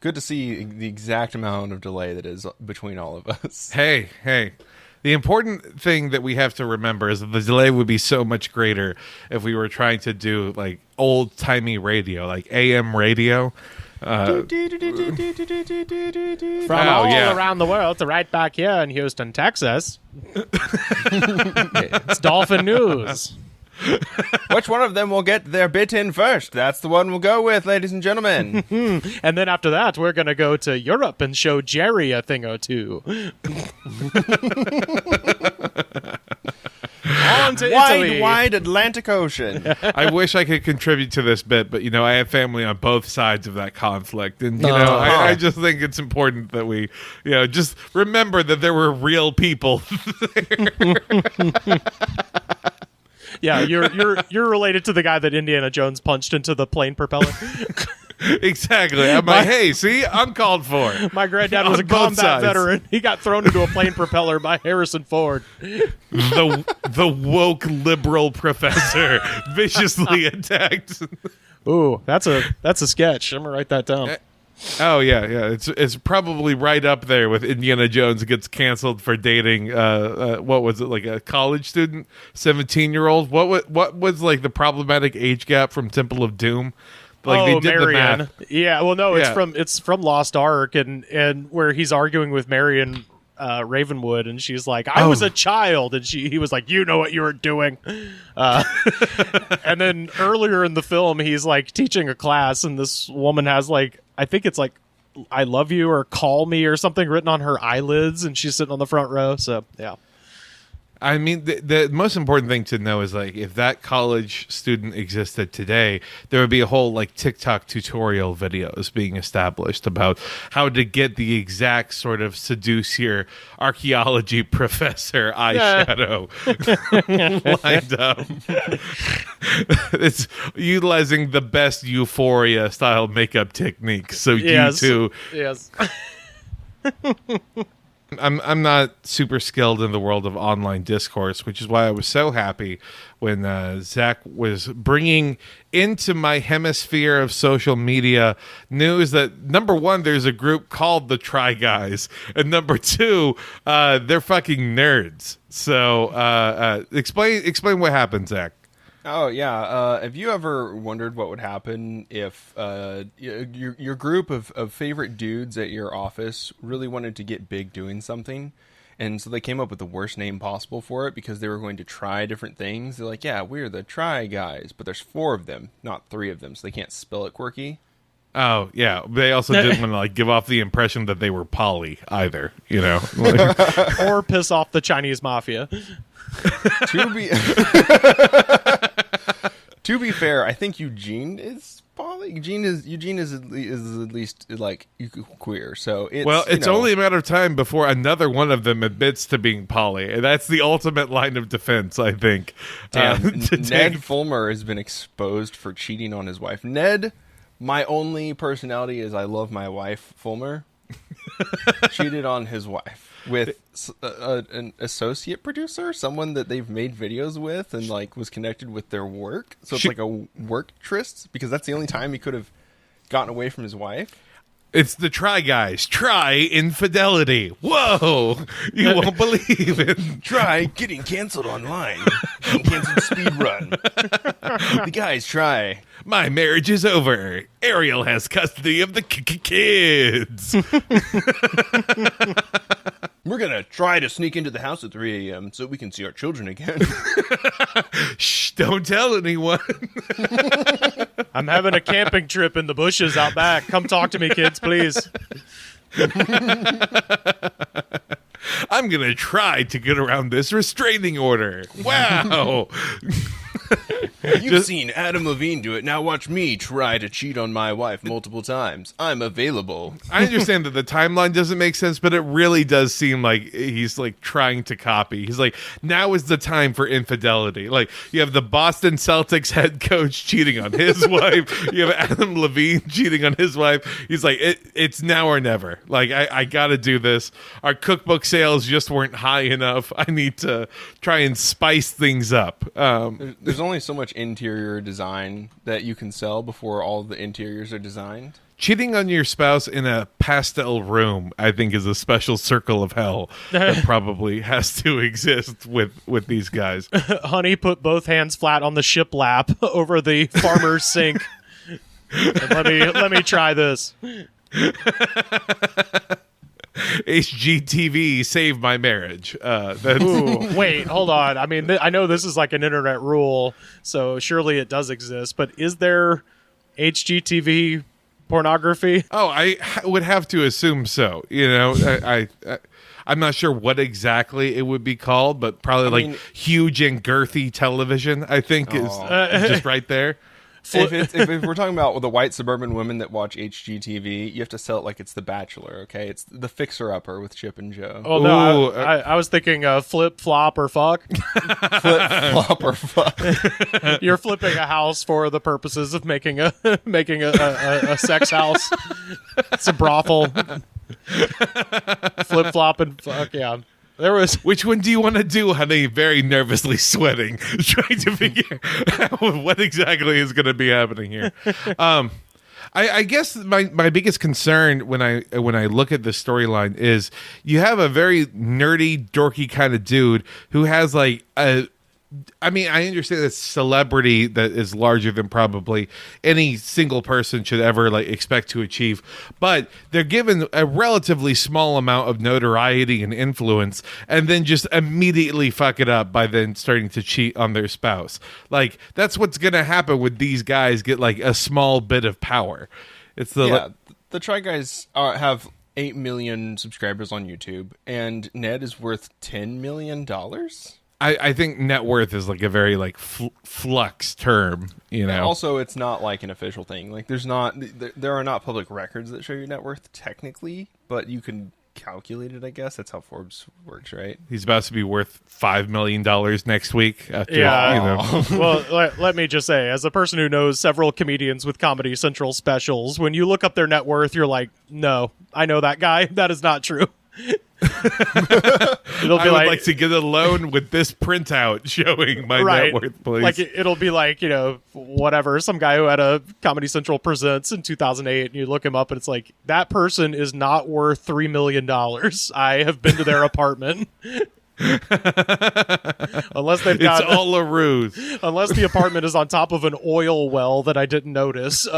Good to see the exact amount of delay that is between all of us. Hey, hey. The important thing that we have to remember is that the delay would be so much greater if we were trying to do like old-timey radio, like AM radio. From around the world to right back here in Houston, Texas. It's Dolphin News. Which one of them will get their bit in first? That's the one we'll go with, ladies and gentlemen. And then after that, we're going to go to Europe and show Jerry a thing or two. On to Italy. Wide Atlantic Ocean. I wish I could contribute to this bit, but, I have family on both sides of that conflict. And, I just think it's important that we, just remember that there were real people there. Yeah, you're related to the guy that Indiana Jones punched into the plane propeller. Exactly. I'm like, hey, see, I'm called for. My granddad was a combat veteran. He got thrown into a plane propeller by Harrison Ford. The woke liberal professor viciously attacked. Ooh, that's a sketch. I'm gonna write that down. Oh yeah. It's probably right up there with Indiana Jones gets canceled for dating. What was it, like a college student, 17-year-old? What was like the problematic age gap from Temple of Doom? Like they did Marion. the math. Yeah, well, no, it's from Lost Ark, and where he's arguing with Marion Ravenwood, and she's like, "I was a child," and he was like, "You know what you were doing." And then earlier in the film, he's like teaching a class, and this woman has like, I think it's like, "I love you" or "Call me" or something written on her eyelids, and she's sitting on the front row. So yeah. I mean, the most important thing to know is, like, if that college student existed today, there would be a whole, like, TikTok tutorial videos being established about how to get the exact sort of seduce your archaeology professor eyeshadow lined up. It's utilizing the best Euphoria-style makeup techniques, so yes. you too... Yes. I'm not super skilled in the world of online discourse, which is why I was so happy when Zach was bringing into my hemisphere of social media news that, number one, there's a group called the Try Guys, and number two, they're fucking nerds. So explain what happened, Zach. Oh, yeah. Have you ever wondered what would happen if your group of favorite dudes at your office really wanted to get big doing something? And so they came up with the worst name possible for it because they were going to try different things. They're like, yeah, we're the Try Guys, but there's 4 of them, not 3 of them, so they can't spell it quirky. Oh, yeah. They also didn't want to like give off the impression that they were poly either, Or piss off the Chinese mafia. To be fair, I think Eugene is poly. Eugene is at least like queer. So it's only a matter of time before another one of them admits to being poly, and that's the ultimate line of defense, I think. Ned Fulmer has been exposed for cheating on his wife. Ned, my only personality is I love my wife. Fulmer cheated on his wife with an associate producer, someone that they've made videos with and like was connected with their work. So it's like a work tryst, because that's the only time he could have gotten away from his wife. It's the Try Guys. Try infidelity. Whoa! You won't believe it. Try getting canceled online. Getting canceled speed run. The guys try. My marriage is over. Ariel has custody of the kids. We're going to try to sneak into the house at 3 a.m. so we can see our children again. Shh, don't tell anyone. I'm having a camping trip in the bushes out back. Come talk to me, kids, please. I'm going to try to get around this restraining order. Wow. You've seen Adam Levine do it. Now watch me try to cheat on my wife multiple times. I'm available. I understand that the timeline doesn't make sense, but it really does seem like he's like trying to copy. He's like, now is the time for infidelity. Like, you have the Boston Celtics head coach cheating on his wife. You have Adam Levine cheating on his wife. He's like, it's now or never. Like, I got to do this. Our cookbook sales just weren't high enough. I need to try and spice things up. There's only so much much interior design that you can sell before all the interiors are designed. Cheating on your spouse in a pastel room, I think, is a special circle of hell that probably has to exist with these guys. Honey, put both hands flat on the shiplap over the farmer's sink. And let me try this. HGTV saved my marriage. Ooh, wait, hold on. I mean, I know this is like an internet rule, so surely it does exist. But is there HGTV pornography? Oh, I would have to assume so. You know, I'm not sure what exactly it would be called, but probably huge and girthy television, I think, is just right there. If we're talking about the white suburban women that watch HGTV, you have to sell it like it's The Bachelor, okay? It's the fixer-upper with Chip and Jo. Oh, no, I was thinking flip, flop, or fuck. Flip, flop, or fuck. You're flipping a house for the purposes of making a sex house. It's a brothel. Flip, flop, and fuck, yeah. There was. Which one do you want to do, honey? Very nervously sweating, trying to figure out what exactly is going to be happening here. I guess my biggest concern when I look at this storyline is you have a very nerdy, dorky kind of dude who has like a. I mean, I understand that celebrity that is larger than probably any single person should ever like expect to achieve, but they're given a relatively small amount of notoriety and influence, and then just immediately fuck it up by then starting to cheat on their spouse. Like that's what's gonna happen when these guys get like a small bit of power. It's the the Try Guys have 8 million subscribers on YouTube, and Ned is worth $10 million. I think net worth is like a very like flux term, you know. Also, it's not like an official thing. Like there are not public records that show your net worth technically, but you can calculate it. I guess that's how Forbes works, right? He's about to be worth $5 million next week. After, yeah. You know. Well, let me just say, as a person who knows several comedians with Comedy Central specials, when you look up their net worth, you're like, no, I know that guy. That is not true. It'll be like to get a loan with this printout showing my net worth, please. Like it'll be like, you know, whatever, some guy who had a Comedy Central Presents in 2008, and you look him up and it's like, that person is not worth $3 million. I have been to their apartment. Unless they've got, it's all a ruse. Unless the apartment is on top of an oil well that I didn't notice.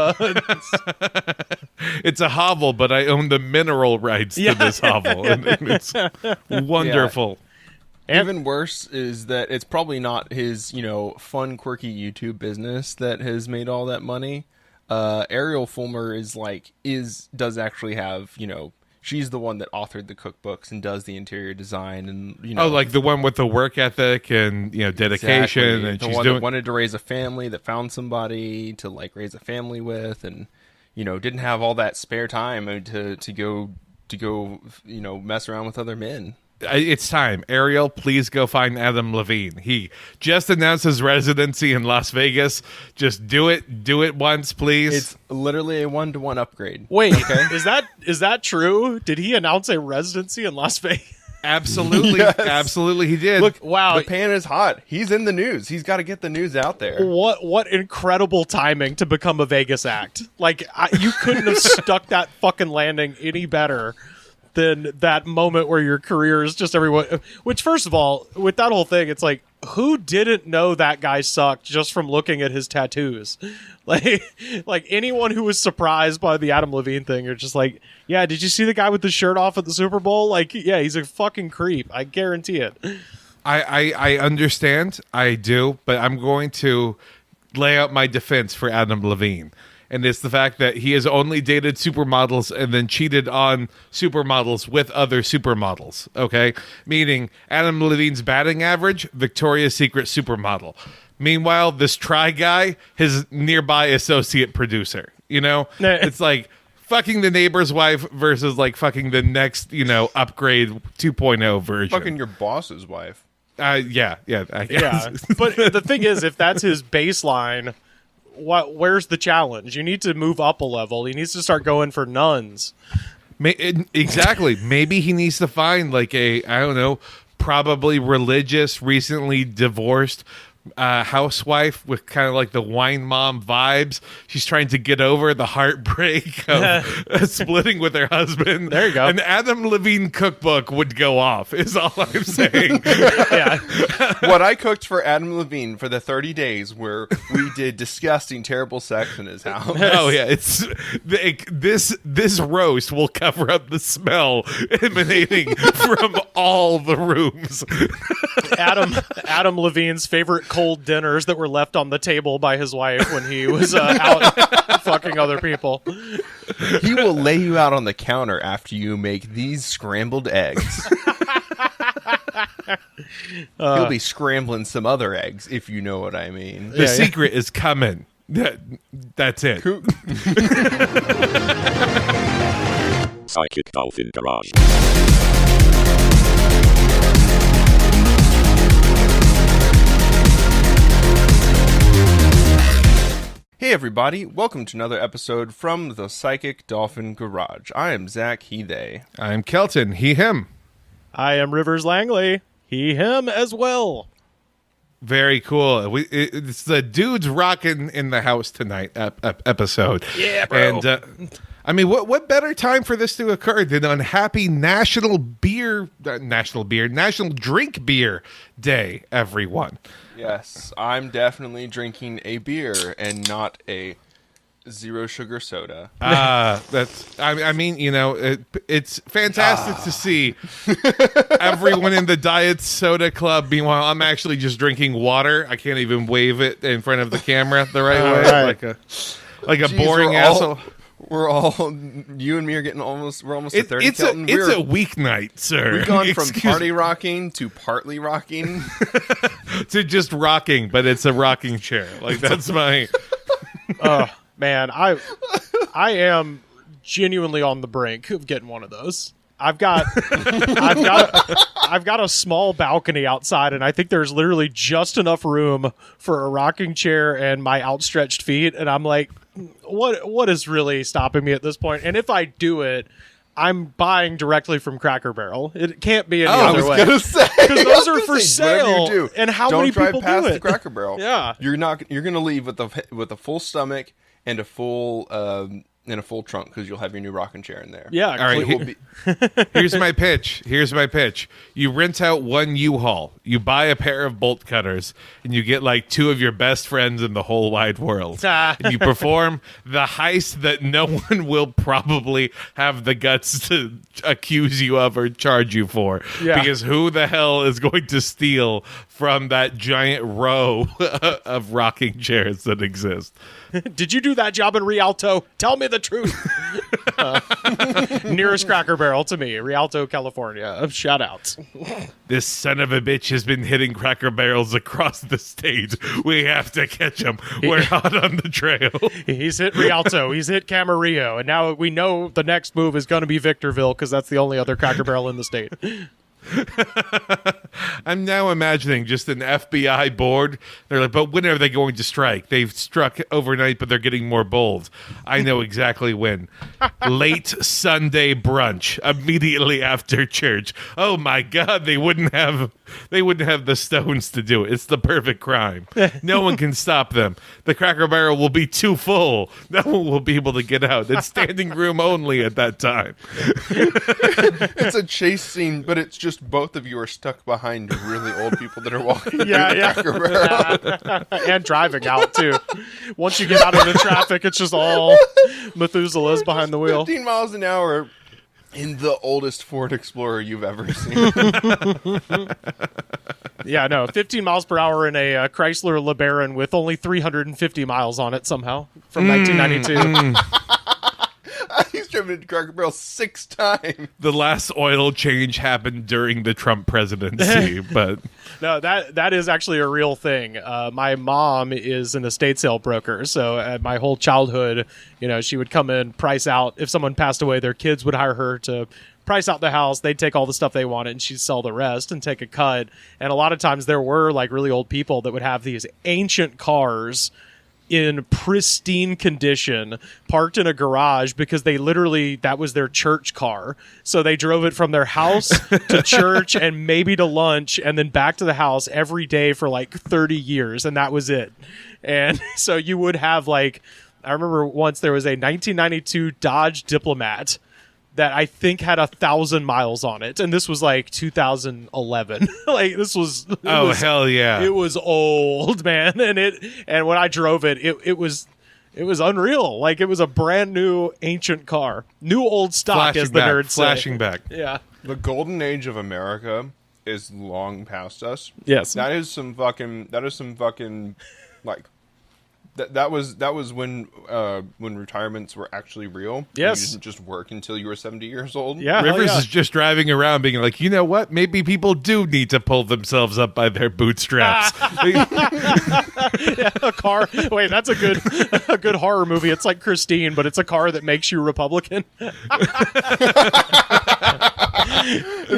It's a hovel, but I own the mineral rights to this hovel. And it's wonderful. Yeah. Even worse is that it's probably not his, you know, fun, quirky YouTube business that has made all that money. Ariel Fulmer does actually have, you know, she's the one that authored the cookbooks and does the interior design, and you know, like the one with the work ethic and, you know, dedication. Exactly. And the she's one that wanted to raise a family, that found somebody to like raise a family with, and you know, didn't have all that spare time to go, you know, mess around with other men. It's time. Ariel, please go find Adam Levine. He just announced his residency in Las Vegas. Just do it. Do it once, please. It's literally a 1-to-1 upgrade. Wait, okay. Is that true? Did he announce a residency in Las Vegas? Absolutely. Yes. Absolutely he did. Look, wow. The pan is hot. He's in the news. He's got to get the news out there. What incredible timing to become a Vegas act. Like, you couldn't have stuck that fucking landing any better than that moment where your career is just everyone. Which, first of all, with that whole thing, it's like, who didn't know that guy sucked just from looking at his tattoos? Like anyone who was surprised by the Adam Levine thing, you're just like, yeah, did you see the guy with the shirt off at the Super Bowl? Like, yeah, he's a fucking creep. I guarantee it. I understand. I do. But I'm going to lay out my defense for Adam Levine. And it's the fact that he has only dated supermodels and then cheated on supermodels with other supermodels, okay? Meaning Adam Levine's batting average, Victoria's Secret supermodel. Meanwhile, this Try Guy, his nearby associate producer, you know? It's like fucking the neighbor's wife versus like fucking the next, you know, upgrade 2.0 version. Fucking your boss's wife. Yeah, I guess. Yeah. But the thing is, if that's his baseline, where's the challenge? You need to move up a level. He needs to start going for nuns. Exactly. Maybe he needs to find like a, I don't know, probably religious, recently divorced, housewife with kind of like the wine mom vibes. She's trying to get over the heartbreak of splitting with her husband. There you go. An Adam Levine cookbook would go off, is all I'm saying. Yeah. What I cooked for Adam Levine for the 30 days where we did disgusting, terrible sex in his house. Oh yeah, it's this roast will cover up the smell emanating from all the rooms. Adam Levine's favorite cold dinners that were left on the table by his wife when he was out fucking other people. He will lay you out on the counter after you make these scrambled eggs. He'll be scrambling some other eggs, if you know what I mean. The secret is coming. That's it. Psychic Dolphin Garage. Hey everybody, welcome to another episode from the Psychic Dolphin Garage. I am Zach, he, they. I'm Kelton, he, him. I am Rivers Langley. He, him as well. Very cool. It's the dudes rocking in the house tonight episode. Yeah, bro. And I mean, what better time for this to occur than on Happy National Drink Beer Day, everyone. Yes, I'm definitely drinking a beer and not a zero sugar soda. That's. I mean, you know, it's fantastic to see everyone in the diet soda club. Meanwhile, I'm actually just drinking water. I can't even wave it in front of the camera the right way, right. like a Jeez, boring asshole. We're all, you and me are getting almost at 30. It's a weeknight, sir. We've gone from Excuse party rocking to partly rocking. to just rocking, but it's a rocking chair. Like that's my. Man, I am genuinely on the brink of getting one of those. I've got a small balcony outside, and I think there's literally just enough room for a rocking chair and my outstretched feet. And I'm like, what is really stopping me at this point? And if I do it, I'm buying directly from Cracker Barrel. It can't be any other way. I was gonna say because those are for sale. You do. And how Don't many drive people past do it? the Cracker Barrel. Yeah, you're gonna leave with a full stomach and a full trunk because you'll have your new rocking chair in there. Yeah. All right. Here's my pitch. You rent out one U-Haul. You buy a pair of bolt cutters, and you get like two of your best friends in the whole wide world. And you perform the heist that no one will probably have the guts to accuse you of or charge you for. Yeah. Because who the hell is going to steal from that giant row of rocking chairs that exist? Did you do that job in Rialto? Tell me the truth. Nearest Cracker Barrel to me, Rialto, California. Shout outs. This son of a bitch has been hitting Cracker Barrels across the state. We have to catch him. We're hot on the trail. He's hit Rialto. He's hit Camarillo. And now we know the next move is going to be Victorville because that's the only other Cracker Barrel in the state. I'm now imagining just an FBI board. They're like, but when are they going to strike? They've struck overnight, but they're getting more bold. I know exactly when. Late Sunday brunch, immediately after church. Oh my God, they wouldn't have the stones to do it. It's the perfect crime. No one can stop them. The Cracker Barrel will be too full. No one will be able to get out. It's standing room only at that time. It's a chase scene, but it's just both of you are stuck behind really old people that are walking through the Cracker Barrel. And driving out, too. Once you get out of the traffic, it's just all Methuselahs behind the wheel. 15 miles an hour in the oldest Ford Explorer you've ever seen. Yeah, no, 15 miles per hour in a Chrysler LeBaron with only 350 miles on it somehow from 1992. He's driven into Cracker Barrel 6 times. The last oil change happened during the Trump presidency, but no, that is actually a real thing. My mom is an estate sale broker, so my whole childhood, she would come in, price out. If someone passed away, their kids would hire her to price out the house. They'd take all the stuff they wanted, and she'd sell the rest and take a cut. And a lot of times there were like really old people that would have these ancient cars in pristine condition, parked in a garage because that was their church car. So they drove it from their house to church and maybe to lunch and then back to the house every day for like 30 years. And that was it. And so you would have like, I remember once there was a 1992 Dodge Diplomat that I think had 1,000 miles on it, and this was like 2011. Like hell yeah, it was old, man. And when I drove it, it was unreal. Like it was a brand new ancient car, new old stock, as the nerds say. Flashing back. Yeah, the golden age of America is long past us. Yes, that is some fucking like. That was when retirements were actually real. Yes. You didn't just work until you were 70 years old. Yeah, Rivers is just driving around being like, you know what? Maybe people do need to pull themselves up by their bootstraps. Yeah, a car. Wait, that's a good horror movie. It's like Christine, but it's a car that makes you Republican.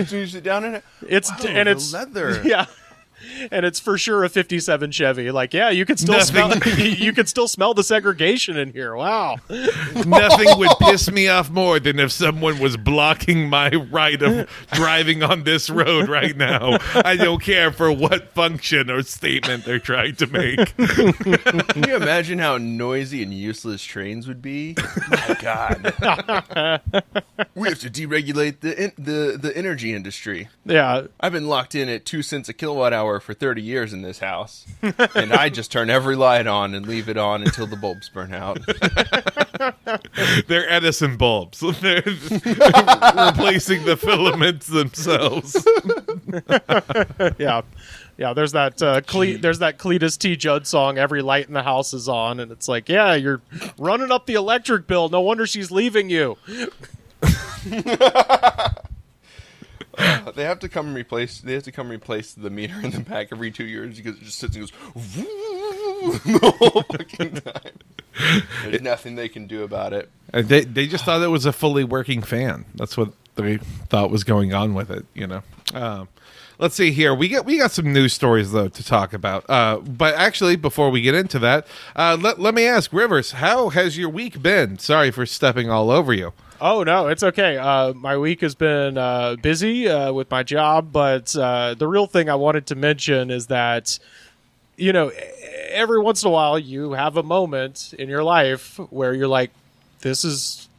So you sit down in it. It's leather. Yeah. And it's for sure a 57 Chevy. Like, yeah, you can still smell the segregation in here. Wow. Nothing would piss me off more than if someone was blocking my right of driving on this road right now. I don't care for what function or statement they're trying to make. Can you imagine how noisy and useless trains would be? My God. We have to deregulate the energy industry. Yeah. I've been locked in at 2 cents a kilowatt hour for 30 years in this house, and I just turn every light on and leave it on until the bulbs burn out. They're Edison bulbs. They're replacing the filaments themselves. Yeah. There's that Cletus T. Judd song, "Every Light in the House is On," and it's like, yeah, you're running up the electric bill. No wonder she's leaving you. They have to come replace the meter in the back every 2 years because it just sits and goes the whole fucking time. There's nothing they can do about it. They just thought it was a fully working fan. That's what they thought was going on with it, you know. Let's see here. We got some news stories though to talk about. But actually, before we get into that, let me ask Rivers, how has your week been? Sorry for stepping all over you. Oh, no, it's okay. My week has been busy with my job, but the real thing I wanted to mention is that, you know, every once in a while you have a moment in your life where you're like, this is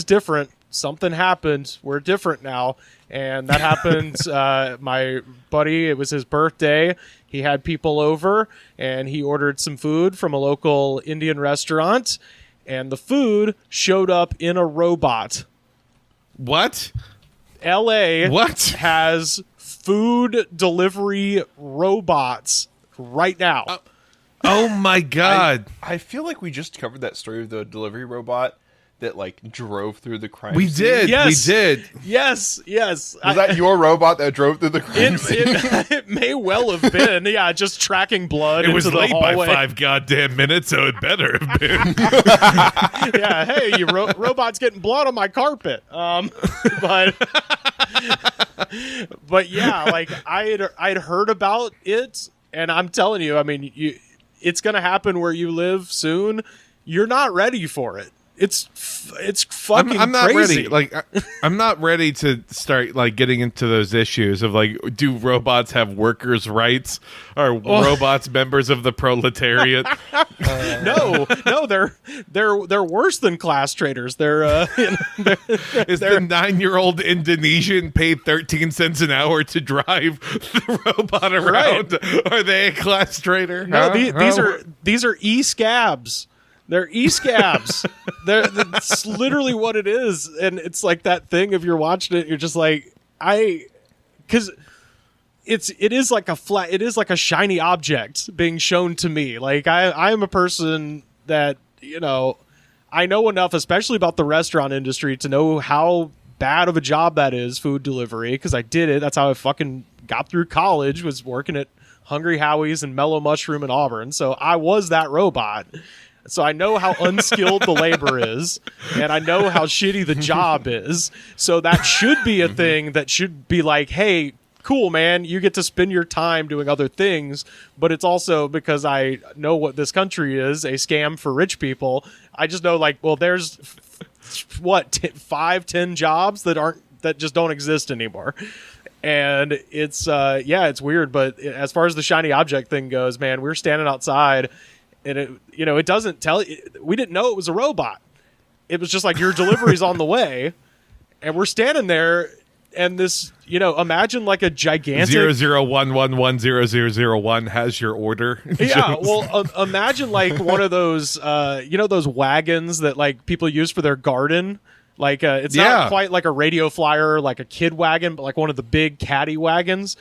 different. Something happened. We're different now. And that happened. My buddy, it was his birthday. He had people over, and he ordered some food from a local Indian restaurant. And the food showed up in a robot. What? LA What? has food delivery robots right now. Oh my God. I feel like we just covered that story of the delivery robot that like drove through the crime We scene. did. Yes. We did. Yes. Was that your robot that drove through the crime scene? It may well have been. Yeah, just tracking blood It was into the late hallway. by 5 goddamn minutes, so it better have been. Yeah, hey, you robots getting blood on my carpet. But yeah, like I'd heard about it, and I'm telling you, I mean, it's gonna happen where you live soon. You're not ready for it. It's fucking I'm not crazy. ready. Like I'm not ready to start like getting into those issues of like, do robots have workers' rights? Are robots members of the proletariat? No, they're worse than class traders. They're Is the 9-year-old Indonesian paid 13 cents an hour to drive the robot around? Right. Are they a class trader? No, these are e-scabs. They're e-scabs. That's literally what it is. And it's like that thing if you're watching it, you're just like, because it is like a shiny object being shown to me. Like I am a person that, you know, I know enough, especially about the restaurant industry, to know how bad of a job that is, food delivery, because I did it. That's how I fucking got through college, was working at Hungry Howie's and Mellow Mushroom in Auburn. So I was that robot. So I know how unskilled the labor is, and I know how shitty the job is. So that should be a thing that should be like, hey, cool, man. You get to spend your time doing other things, but it's also because I know what this country is, a scam for rich people. I just know, like, well, there's 5-10 jobs that just don't exist anymore. And it's it's weird, but as far as the shiny object thing goes, man, we were standing outside, and it doesn't tell you. We didn't know it was a robot. It was just like, your delivery's on the way, and we're standing there, and this, imagine like a gigantic 00110001 has your order. Yeah, well, imagine like one of those those wagons that like people use for their garden. Like it's not quite like a radio flyer, like a kid wagon, but like one of the big caddy wagons.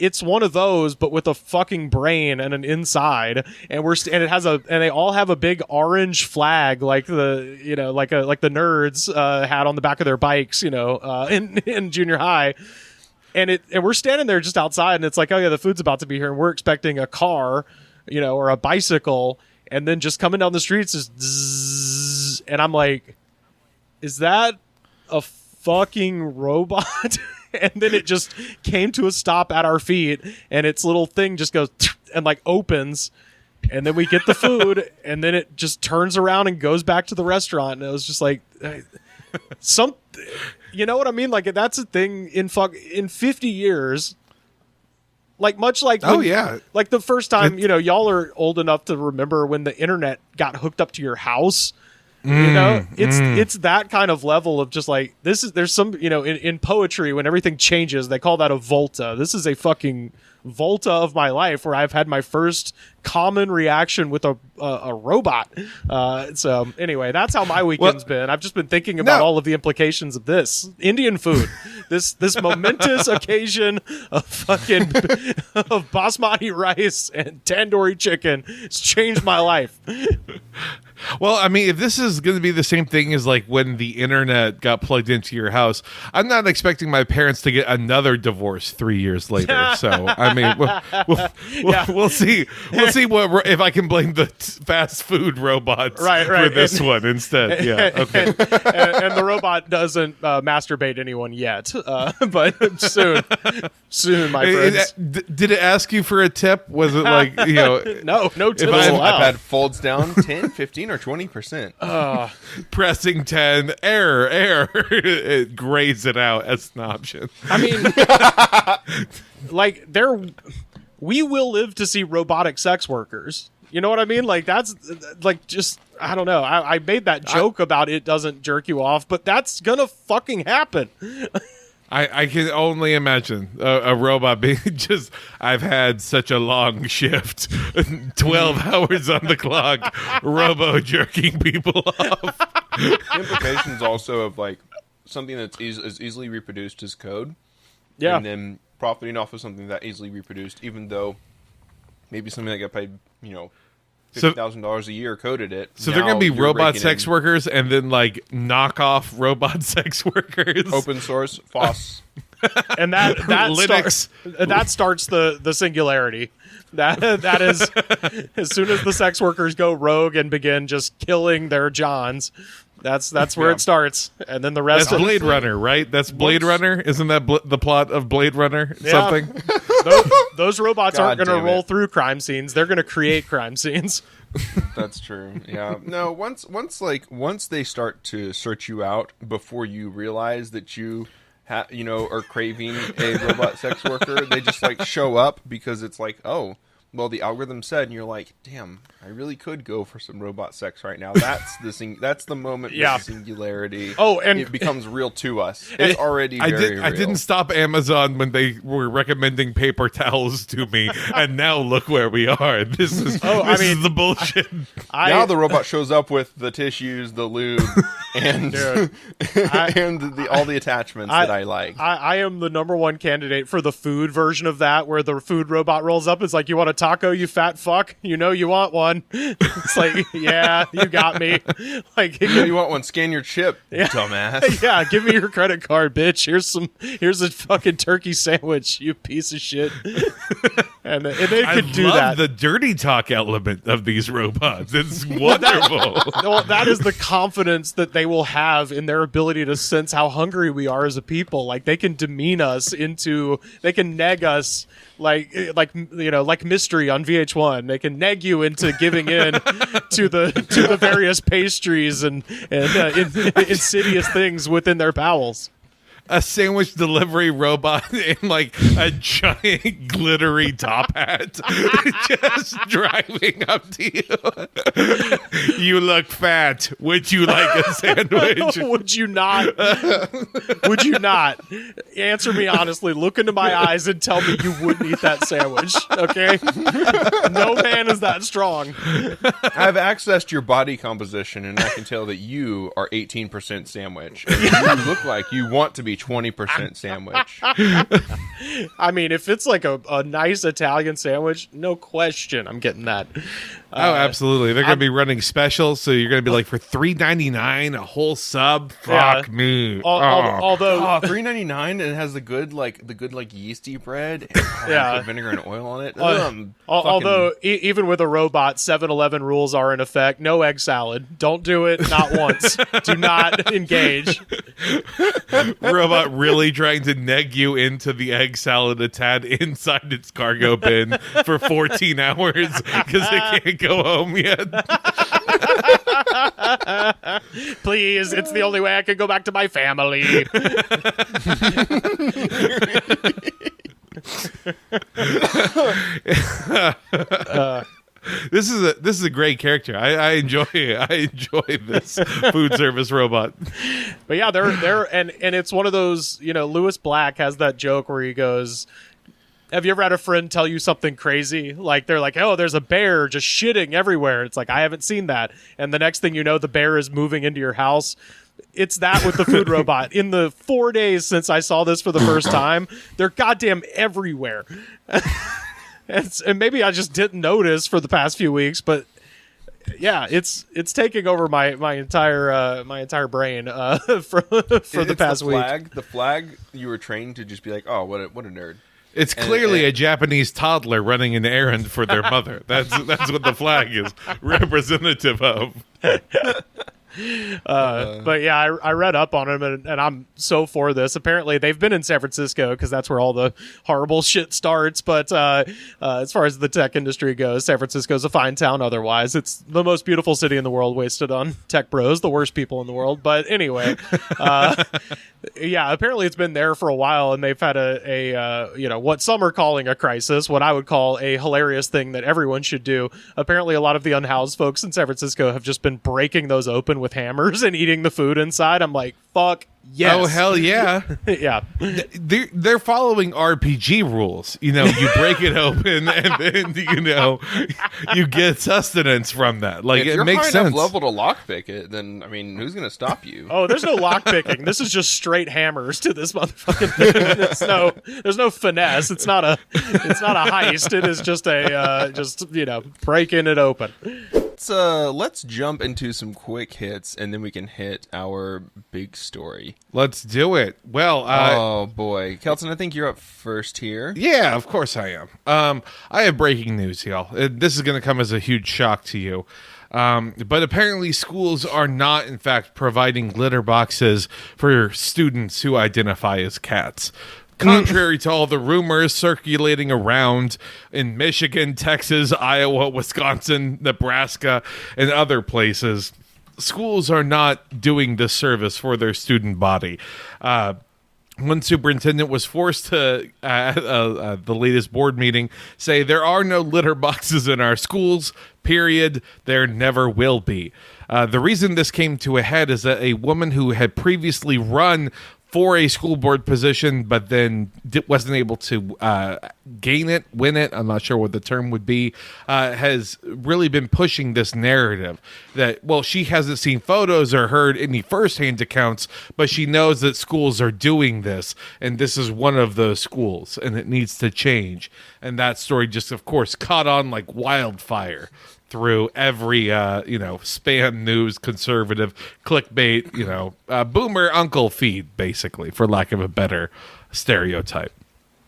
It's one of those, but with a fucking brain and an inside, and they all have a big orange flag, like the like the nerds had on the back of their bikes, in junior high. And we're standing there just outside, and it's like, oh yeah, the food's about to be here, and we're expecting a car, or a bicycle, and then just coming down the streets is zzz, and I'm like, is that a fucking robot? And then it just came to a stop at our feet, and its little thing just goes and like opens, and then we get the food, and then it just turns around and goes back to the restaurant. And it was just like, you know what I mean? Like, that's a thing in 50 years. Like, much like like the first time, y'all are old enough to remember when the internet got hooked up to your house. It's that kind of level of just like, there's some, in poetry, when everything changes, they call that a volta. This is a fucking volta of my life, where I've had my first common reaction with a robot. So anyway, that's how my weekend's been. I've just been thinking about all of the implications of this Indian food, this momentous occasion of fucking of basmati rice and tandoori chicken. It's changed my life. Well, I mean, if this is going to be the same thing as like when the internet got plugged into your house, I'm not expecting my parents to get another divorce 3 years later. So, I mean, we'll see. We'll see if I can blame the fast food robots for this one instead. Yeah, okay. And the robot doesn't masturbate anyone yet, but soon, my friends. Did it ask you for a tip? Was it like, no tips allowed. iPad folds down 10, 15, or 20%. Pressing 10, error. It grays it out as an option. I mean, like, we will live to see robotic sex workers. You know what I mean? Like, that's like, just, I don't know. I made that joke about it doesn't jerk you off, but that's gonna fucking happen. I can only imagine a robot being just, I've had such a long shift, 12 hours on the clock, robo jerking people off. The implications also of like something that's as easily reproduced as code. Yeah. And then profiting off of something that easily reproduced, even though maybe something that got paid, $50,000 a year coded it. So they're going to be robot sex workers and then like knockoff robot sex workers. Open source, FOSS. And that Linux. that starts the singularity. That is, as soon as the sex workers go rogue and begin just killing their Johns, that's where it starts, and then the rest. That's Blade Runner, right? That's Blade Runner. Isn't that the plot of Blade Runner? Yeah. Something. Those robots aren't going to roll it. through crime scenes. They're going to create crime scenes. That's true. Yeah. No. Once they start to search you out before you realize that you are craving a robot sex worker, they just like show up because it's like, oh, well, the algorithm said, and you're like, damn, I really could go for some robot sex right now. That's the moment of singularity. Oh, and it becomes real to us. It's already very real. I didn't stop Amazon when they were recommending paper towels to me, and now look where we are. This is is the bullshit. Now the robot shows up with the tissues, the lube, and all the attachments that I like. I am the number one candidate for the food version of that, where the food robot rolls up. It's like, you want a taco, you fat fuck? You know you want one. It's like, yeah, you got me. Like, You want one? Scan your chip, dumbass. yeah, give me your credit card, bitch. Here's a fucking turkey sandwich, you piece of shit. And they could do that. The dirty talk element of these robots. It's wonderful. Well, that is the confidence that they will have in their ability to sense how hungry we are as a people. Like, they can demean us they can neg us like Mystery on VH1. They can neg you into giving in to the various pastries and insidious things within their bowels. A sandwich delivery robot in like a giant glittery top hat just driving up to you. You look fat. Would you like a sandwich? Would you not? Would you not? Answer me honestly. Look into my eyes and tell me you wouldn't eat that sandwich. Okay? No man is that strong. I've accessed your body composition, and I can tell that you are 18% sandwich. And you look like you want to be 20% sandwich. I mean, if it's like a nice Italian sandwich, no question, I'm getting that. Oh, absolutely. They're going to be running specials, so you're going to be like, for $3.99 a whole sub. Fuck me. Although $3.99 and it has the good yeasty bread and put vinegar and oil on it. Although even with a robot, 7-Eleven rules are in effect. No egg salad. Don't do it. Not once. Do not engage. Robot really trying to neg you into the egg salad it's had inside its cargo bin for 14 hours because it can't go home yet. Please, it's the only way I can go back to my family. This is a great character. I enjoy it. I enjoy this food service robot. But yeah, they're and it's one of those, Lewis Black has that joke where he goes, have you ever had a friend tell you something crazy? Like, they're like, oh, there's a bear just shitting everywhere. It's like, I haven't seen that. And the next thing you know, the bear is moving into your house. It's that with the food robot. In the 4 days since I saw this for the first time, they're goddamn everywhere. And maybe I just didn't notice for the past few weeks, but yeah, it's taking over my entire brain for the past week. The flag, you were trained to just be like, oh, what a nerd. It's clearly a Japanese toddler running an errand for their mother. That's what the flag is representative of. But yeah, I read up on him, and I'm so for this. Apparently, they've been in San Francisco because that's where all the horrible shit starts. But as far as the tech industry goes, San Francisco's a fine town otherwise. It's the most beautiful city in the world, wasted on tech bros, the worst people in the world. But anyway, yeah, apparently it's been there for a while, and they've had a what some are calling a crisis, what I would call a hilarious thing that everyone should do. Apparently, a lot of the unhoused folks in San Francisco have just been breaking those open with hammers and eating the food inside. I'm like, fuck yes. Oh, hell yeah. Yeah. They're following RPG rules. You break it open and then, you get sustenance from that. Like, if it makes sense. If you're high enough level to lockpick it, then, I mean, who's going to stop you? Oh, there's no lockpicking. This is just straight hammers to this motherfucking thing. There's no finesse. It's not a heist. It is just breaking it open. Let's jump into some quick hits, and then we can hit our big story. Let's do it. Well, oh boy, Kelton, I think you're up first here. Yeah, of course I am. I have breaking news, y'all. This is going to come as a huge shock to you. But apparently schools are not, in fact, providing litter boxes for students who identify as cats. Contrary to all the rumors circulating around in Michigan, Texas, Iowa, Wisconsin, Nebraska, and other places, schools are not doing this service for their student body. One superintendent was forced to, at the latest board meeting, say there are no litter boxes in our schools, period. There never will be. The reason this came to a head is that a woman who had previously run for a school board position, but then wasn't able to win it. I'm not sure what the term would be, has really been pushing this narrative that, well, she hasn't seen photos or heard any firsthand accounts, but she knows that schools are doing this, and this is one of those schools, and it needs to change. And that story just, of course, caught on like wildfire through every, spam news, conservative, clickbait, boomer uncle feed, basically, for lack of a better stereotype.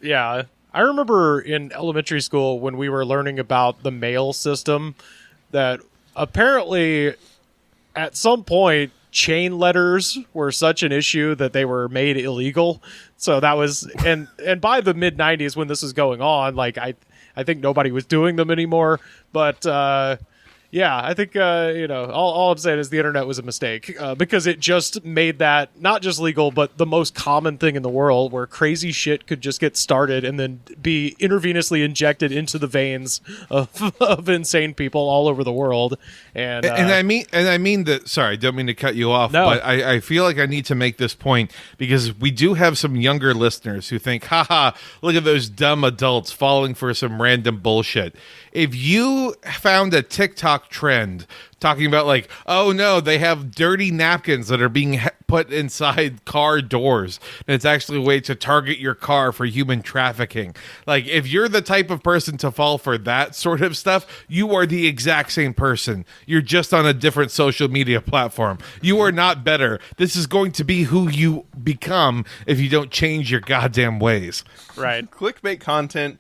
Yeah. I remember in elementary school when we were learning about the mail system that apparently at some point chain letters were such an issue that they were made illegal. So that was, and by the mid 90s when this was going on, like I think nobody was doing them anymore, but yeah, I think all I'm saying is the internet was a mistake because it just made that not just legal, but the most common thing in the world, where crazy shit could just get started and then be intravenously injected into the veins of insane people all over the world. And I mean that. Sorry, I don't mean to cut you off, No. but I feel like I need to make this point because we do have some younger listeners who think, haha, look at those dumb adults falling for some random bullshit. If you found a TikTok trend talking about like, oh no, they have dirty napkins that are being put inside car doors, and it's actually a way to target your car for human trafficking. Like, if you're the type of person to fall for that sort of stuff, you are the exact same person. You're just on a different social media platform. You are not better. This is going to be who you become if you don't change your goddamn ways. right. Clickbait content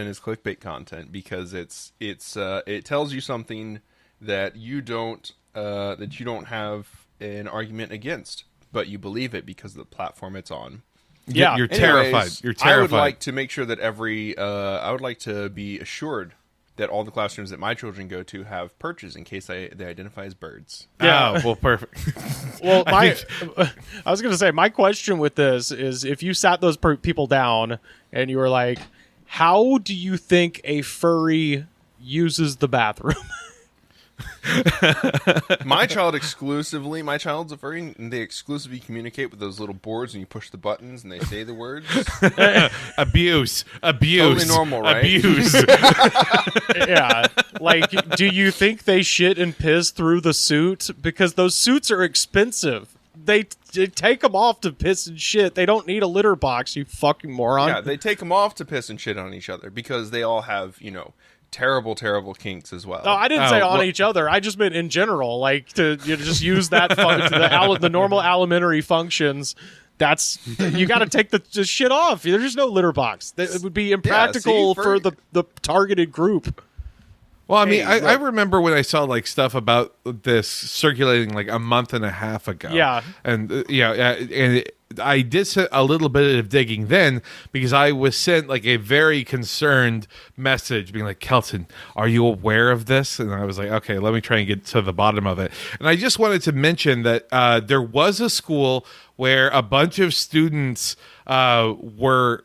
is clickbait content because it tells you something that you don't have an argument against, but you believe it because of the platform it's on. Yeah. You're Anyways, terrified. You're terrified. I would like to make sure that I would like to be assured that all the classrooms that my children go to have perches in case they identify as birds. Yeah. Oh, well, perfect. Well, I was going to say, my question with this is, if you sat those people down and you were like, how do you think a furry uses the bathroom? My child's a furry, and they exclusively communicate with those little boards, and you push the buttons, and they say the words. Abuse. Totally normal, right? Abuse. Yeah. Like, do you think they shit and piss through the suit? Because those suits are expensive. They take them off to piss and shit. They don't need a litter box, you fucking moron. Yeah, they take them off to piss and shit on each other because they all have, terrible, terrible kinks as well. No, I didn't say on each other. I just meant in general, like to just use that to the normal alimentary functions. That's you got to take the shit off. There's just no litter box. It would be impractical for the targeted group. Well, I mean, Hey, I remember when I saw like stuff about this circulating like a month and a half ago. Yeah. And I did a little bit of digging then because I was sent like a very concerned message being like, Kelton, are you aware of this? And I was like, okay, let me try and get to the bottom of it. And I just wanted to mention that there was a school where a bunch of students were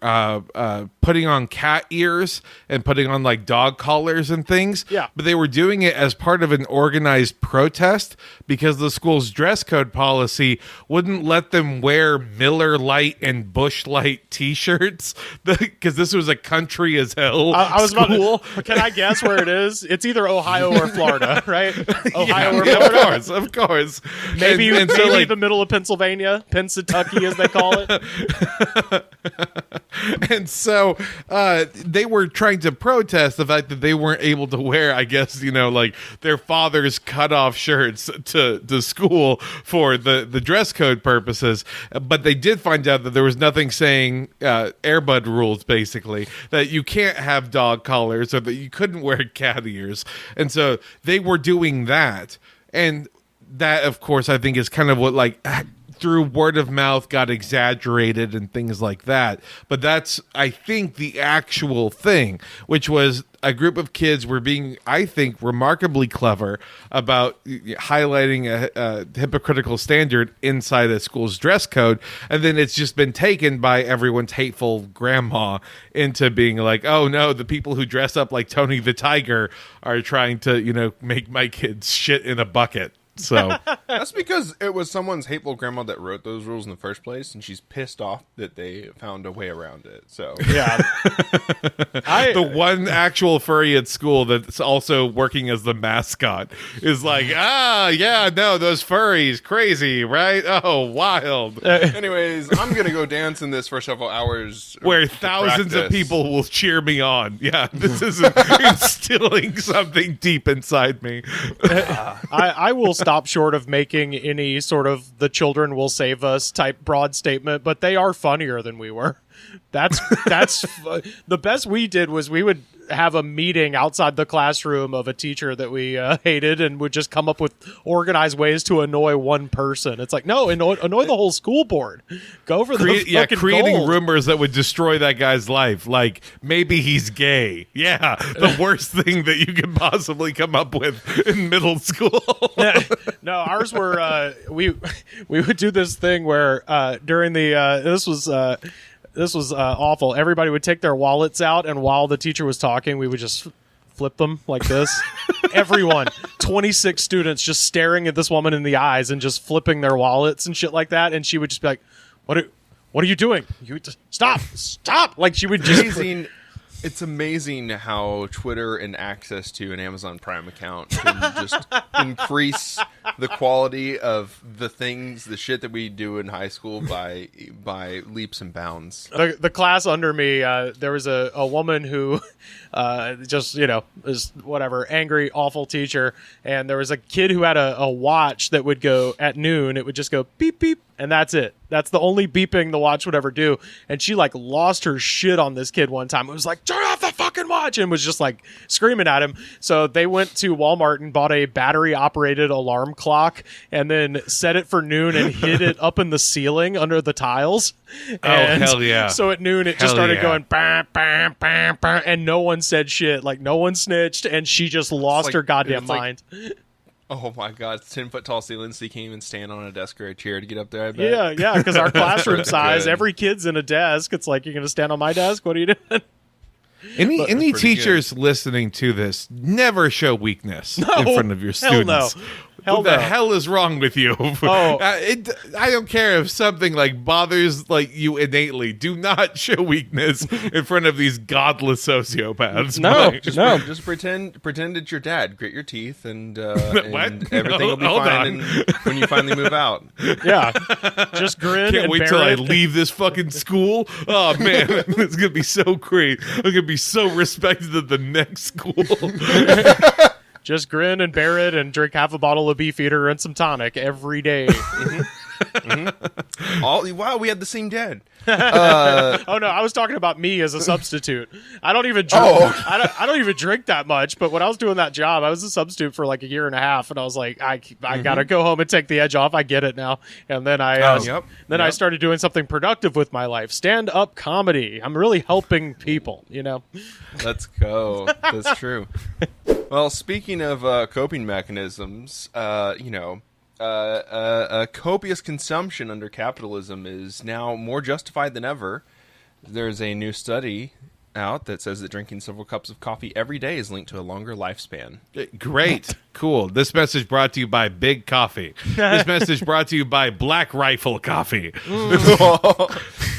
putting on cat ears and putting on like dog collars and things. Yeah. But they were doing it as part of an organized protest because the school's dress code policy wouldn't let them wear Miller Lite and Bush Light t-shirts because this was a country as hell I was school. about to, can I guess where it is? It's either Ohio or Florida, right? Ohio or Yeah, Florida. of course. Maybe so, like, the middle of Pennsylvania, Pennsatucky as they call it. And so they were trying to protest the fact that they weren't able to wear, I guess, like their father's cutoff shirts to school for the dress code purposes. But they did find out that there was nothing saying Airbud rules, basically, that you can't have dog collars or that you couldn't wear cat ears. And so they were doing that. And that, of course, I think is kind of what like through word of mouth got exaggerated and things like that. But that's, I think, the actual thing, which was a group of kids were being, I think, remarkably clever about highlighting a hypocritical standard inside a school's dress code. And then it's just been taken by everyone's hateful grandma into being like, oh no, the people who dress up like Tony the Tiger are trying to, make my kids shit in a bucket. So That's because it was someone's hateful grandma that wrote those rules in the first place, and she's pissed off that they found a way around it. So Yeah. the one actual furry at school that's also working as the mascot is like, yeah, no, those furries, crazy, right? Oh, wild. anyways, I'm going to go dance in this for several hours. Where to thousands of practice. people will cheer me on. Yeah, this is instilling something deep inside me. I will stop short of making any sort of "the children will save us" type broad statement, but they are funnier than we were. That's the best we did was we would have a meeting outside the classroom of a teacher that we hated, and would just come up with organized ways to annoy one person. It's like, no, annoy the whole school board. Go for the fucking creating gold. rumors that would destroy that guy's life. Like maybe he's gay. Yeah, the worst thing that you could possibly come up with in middle school. No, ours were we would do this thing where during the this was awful. Everybody would take their wallets out, and while the teacher was talking, we would just flip them like this. Everyone, 26 students, just staring at this woman in the eyes and just flipping their wallets and shit like that. And she would just be like, "What are you doing? You just stop!" Like she would just. It's amazing how Twitter and access to an Amazon Prime account can just increase the quality of the shit that we do in high school by leaps and bounds. The class under me, there was a woman who just, is whatever, angry, awful teacher. And there was a kid who had a watch that would go at noon. It would just go beep, beep. And that's it. That's the only beeping the watch would ever do. And she like lost her shit on this kid one time. It was like, turn off the fucking watch, and was just like screaming at him. So they went to Walmart and bought a battery operated alarm clock and then set it for noon and hid it up in the ceiling under the tiles. And hell yeah. So at noon it just started going bam, bam, bam, bam, and no one said shit. Like no one snitched, and she just lost her goddamn mind. Oh my god, it's 10-foot tall ceilings, so you can't even stand on a desk or a chair to get up there, I bet. Yeah, because our classroom size, Good. every kid's in a desk. It's like, you're going to stand on my desk? What are you doing? Any teachers listening to this, never show weakness in front of your students. What the hell is wrong with you? I don't care if something like bothers like you innately. Do not show weakness in front of these godless sociopaths. Just pretend it's your dad. Grit your teeth, and everything will be fine. And when you finally move out, Yeah, just grin. Can't and wait bear till I it. leave this fucking school. Oh man, it's gonna be so great. I'm gonna be so respected at the next school. Just grin and bear it, and drink half a bottle of Beefeater and some tonic every day. Wow, we had the same dad. Oh no, I was talking about me as a substitute. I don't even drink. I don't even drink that much. But when I was doing that job, I was a substitute for like a year and a half, and I was like, I gotta go home and take the edge off. I get it now. And then I started doing something productive with my life. Stand up comedy. I'm really helping people. Let's go. That's true. Well, speaking of coping mechanisms, copious consumption under capitalism is now more justified than ever. There's a new study out that says that drinking several cups of coffee every day is linked to a longer lifespan. Great. Cool. This message brought to you by Big Coffee. This message brought to you by Black Rifle Coffee.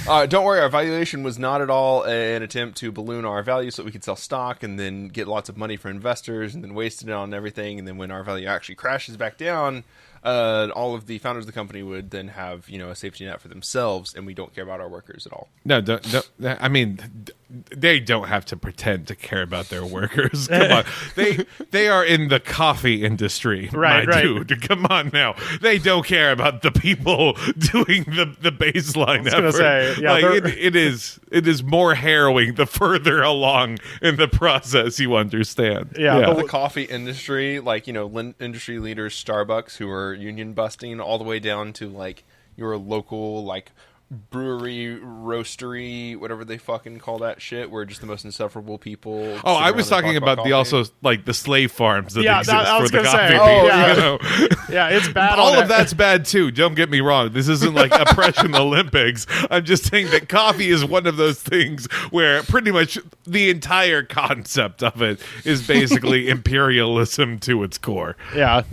Don't worry, our valuation was not at all an attempt to balloon our value so that we could sell stock and then get lots of money for investors and then waste it on everything. And then when our value actually crashes back down, all of the founders of the company would then have, a safety net for themselves, and we don't care about our workers at all. No, don't. I mean, they don't have to pretend to care about their workers. Come on, they are in the coffee industry, right? Dude. Come on now, they don't care about the people doing the baseline effort. It is more harrowing the further along in the process you understand. Yeah. The coffee industry, industry leaders, Starbucks, who are union busting, all the way down to like your local brewery, roastery, whatever they fucking call that shit, where just the most insufferable people. Oh, I was talking about the also the slave farms that exist I was for the gonna coffee say, yeah, it's bad. All of that's bad too. Don't get me wrong. This isn't like oppression Olympics. I'm just saying that coffee is one of those things where pretty much the entire concept of it is basically imperialism to its core. Yeah.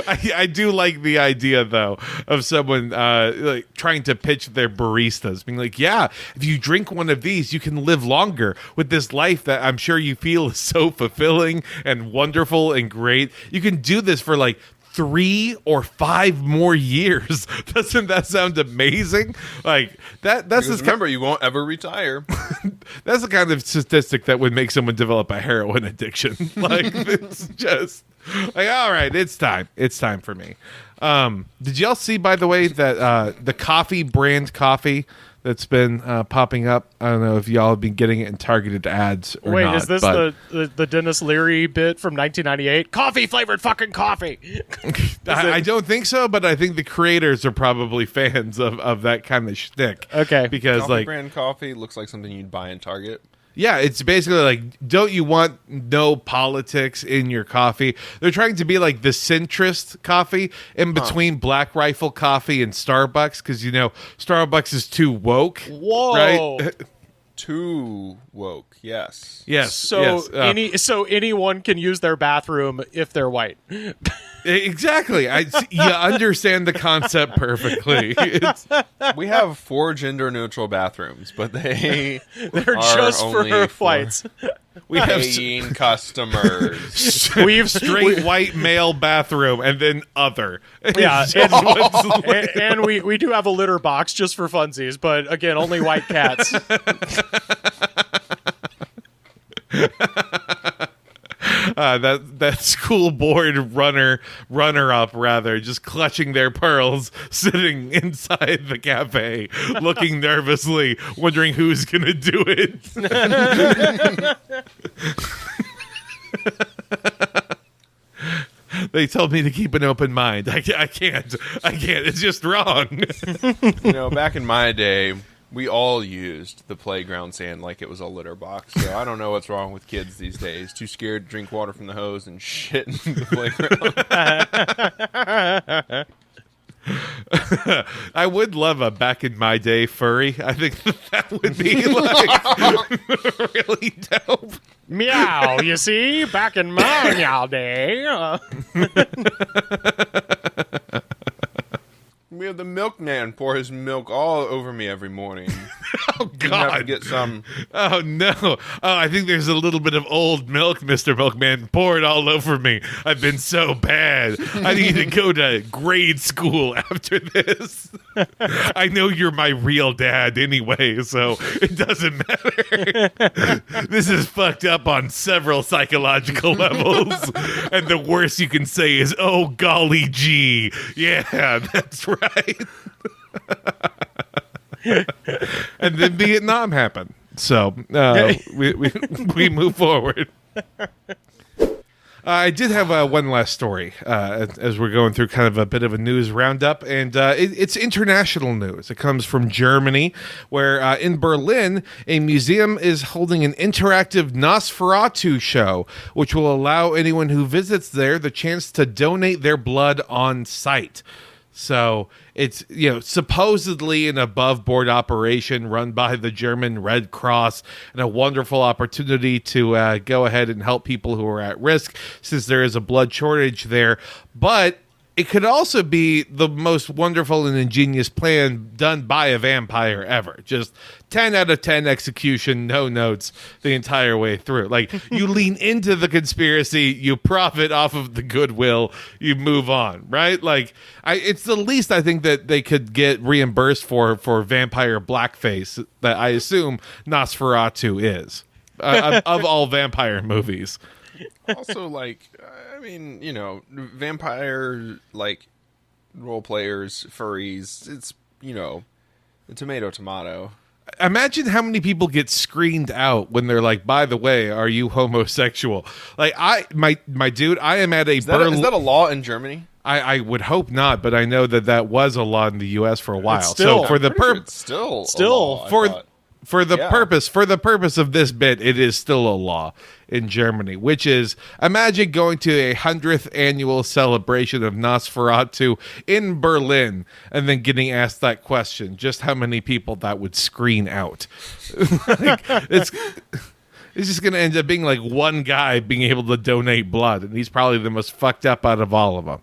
I do like the idea though of someone like trying to pitch their baristas, being like, "Yeah, if you drink one of these, you can live longer with this life that I'm sure you feel is so fulfilling and wonderful and great. You can do this for like 3 or 5 more years." Doesn't that sound amazing? Like that's remember, you won't ever retire. that's the kind of statistic that would make someone develop a heroin addiction. Like, it's just like, all right, it's time for me. Did y'all see, by the way, that the coffee brand coffee that's been popping up? I don't know if y'all have been getting it in targeted ads or Wait, not. is this the Dennis Leary bit from 1998? Coffee flavored fucking coffee. I don't think so, but I think the creators are probably fans of that kind of shtick. Okay. Because Coffee brand coffee looks like something you'd buy in Target. yeah, it's basically like, don't you want no politics in your coffee? They're trying to be like the centrist coffee in between Black Rifle Coffee and Starbucks, because, you know, Starbucks is too woke. Whoa. Right? Too woke, yes. Yes. So yes. so anyone can use their bathroom if they're white. Exactly. You understand the concept perfectly. We have 4 gender-neutral bathrooms, but they're They're just for whites. We have paying customers. We've straight white male bathroom and then other. Yeah, It's just what's and we do have a litter box just for funsies, but again, only white cats. That school board runner up rather, just clutching their pearls, sitting inside the cafe, looking nervously, wondering who's gonna do it. They told me to keep an open mind. I can't. It's just wrong. You know, back in my day, we all used the playground sand like it was a litter box. So I don't know what's wrong with kids these days. Too scared to drink water from the hose and shit in the playground. I would love a back in my day furry. I think that would be like really dope. Meow, you see? Back in my meow day. We have the milkman pour his milk all over me every morning. Oh, You have to God. get some. Oh, no. Oh, I think there's a little bit of old milk, Mr. Milkman. Pour it all over me. I've been so bad. I need to go to grade school after this. I know you're my real dad anyway, so it doesn't matter. This is fucked up on several psychological levels. And the worst you can say is, oh, golly gee. Yeah, that's right. And then Vietnam happened. So we move forward. I did have one last story as we're going through kind of a bit of a news roundup, and it's international news. It comes from Germany, where in Berlin, a museum is holding an interactive Nosferatu show, which will allow anyone who visits there the chance to donate their blood on site. So it's, you know, supposedly an above board operation run by the German Red Cross, and a wonderful opportunity to go ahead and help people who are at risk, since there is a blood shortage there. But it could also be the most wonderful and ingenious plan done by a vampire ever. Just 10 out of 10 execution, no notes the entire way through. Like, you lean into the conspiracy, you profit off of the goodwill, you move on, right? Like, it's the least I think that they could get reimbursed for vampire blackface that I assume Nosferatu is, of all vampire movies. Also, like, I mean, you know, vampire, like, role players, furries, it's, you know, the tomato. Imagine how many people get screened out when they're like, by the way, are you homosexual? Like, my dude, I am at a Is that a law in Germany? I would hope not, but I know that was a law in the U.S. for a while. still- So for the It's still a law, I thought. for the Yeah. purpose of this bit, it is still a law in Germany, which is, imagine going to a 100th annual celebration of Nosferatu in Berlin and then getting asked that question, just how many people that would screen out. Like, It's just going to end up being like one guy being able to donate blood, and he's probably the most fucked up out of all of them.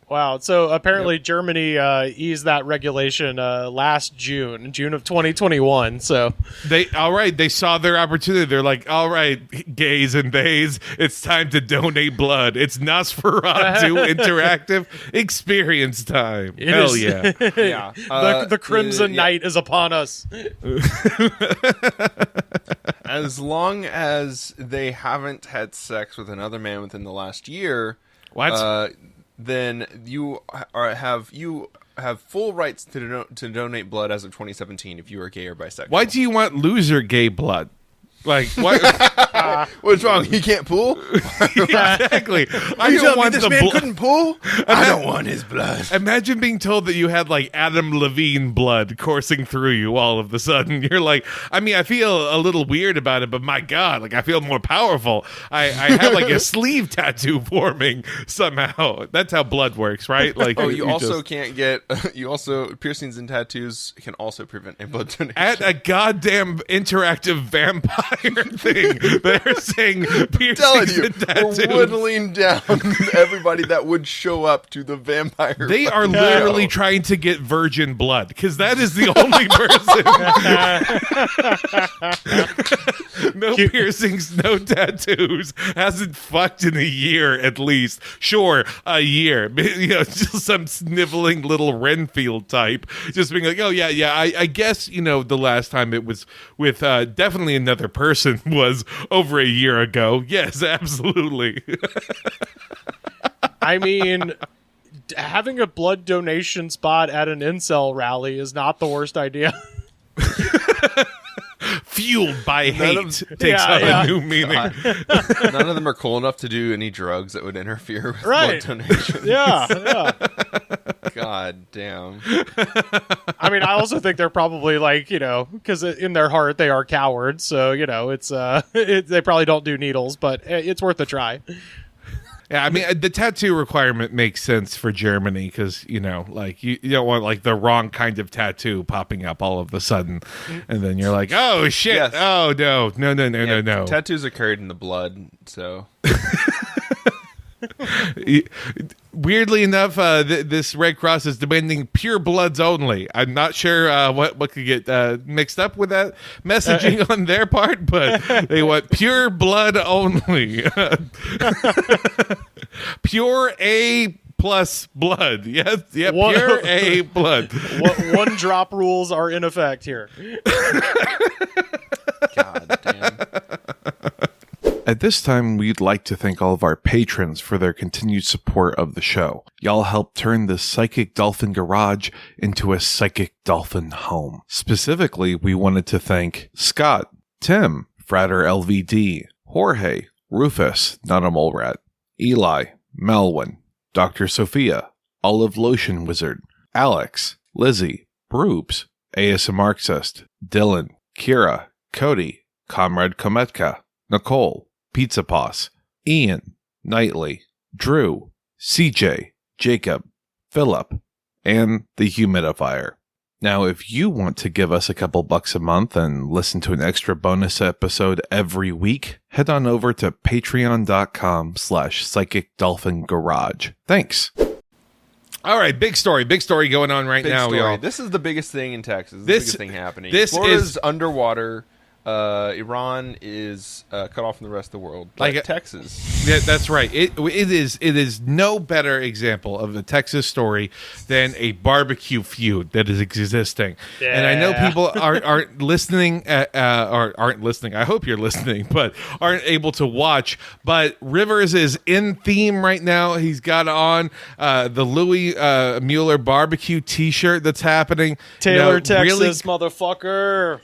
Wow. So apparently Germany eased that regulation last June of 2021. So they saw their opportunity. They're like, all right, gays and theys, it's time to donate blood. It's Nosferatu interactive experience time. Hell yeah. Yeah. The Crimson Night is upon us. As long as they haven't had sex with another man within the last year, then you have full rights to donate blood as of 2017 if you are gay or bisexual. Why do you want loser gay blood? Like, what? What's wrong? He can't pull? Exactly. I You don't tell me want this the man blood. couldn't pull? I don't want his blood. Imagine being told that you had like Adam Levine blood coursing through you all of a sudden. You're like, I mean, I feel a little weird about it, but my God, like I feel more powerful. I have like a sleeve tattoo forming somehow. That's how blood works, right? Like, You also can't get. You also piercings and tattoos can also prevent a blood donation. at a goddamn interactive vampire thing, they're saying piercings Telling you, and tattoos. we're whittling down everybody that would show up to the vampire. They are fucking literally show. trying to get virgin blood because that is the only person. No piercings, no tattoos. Hasn't fucked in a year at least. Sure, a year. You know, just some sniveling little Renfield type, just being like, oh yeah. I guess the last time it was with definitely another person was over a year ago. Yes, absolutely. I mean, having a blood donation spot at an incel rally is not the worst idea. Fueled by hate takes on a new meaning. None of them are cool enough to do any drugs that would interfere with blood donation. Yeah. God damn. I mean, I also think they're probably like, because in their heart they are cowards. So, it's they probably don't do needles, but it's worth a try. Yeah, I mean, the tattoo requirement makes sense for Germany because, like, you don't want, like, the wrong kind of tattoo popping up all of a sudden. And then you're like, oh, shit. Yes. Oh, no. Tattoos are carried in the blood, so... Weirdly enough, this Red Cross is demanding pure bloods only. I'm not sure what could get mixed up with that messaging on their part, but they want pure blood only. Pure A plus blood. Yes, pure A blood. One drop rules are in effect here. God damn. At this time, we'd like to thank all of our patrons for their continued support of the show. Y'all help turn the Psychic Dolphin Garage into a Psychic Dolphin home. Specifically, we wanted to thank Scott, Tim, Frater LVD, Jorge, Rufus, Not a Mole Rat, Eli, Melwin, Dr. Sophia, Olive Lotion Wizard, Alex, Lizzie, Broops, ASM Marxist, Dylan, Kira, Cody, Comrade Kometka, Nicole, Pizza Paws, Ian, Knightley, Drew, CJ, Jacob, Philip, and the Humidifier. Now, if you want to give us a couple bucks a month and listen to an extra bonus episode every week, head on over to patreon.com/Psychic Dolphin Garage. Thanks. All right, big story going on right now, y'all. This is the biggest thing in Texas. This is the biggest thing happening. Florida's is underwater. Iran is cut off from the rest of the world, like Texas. Yeah, that's right. It is no better example of the Texas story than a barbecue feud that is existing. Yeah. And I know people aren't listening, or aren't listening. I hope you're listening, but aren't able to watch. But Rivers is in theme right now. He's got on the Louis Mueller barbecue T-shirt that's happening. Taylor, Texas, motherfucker.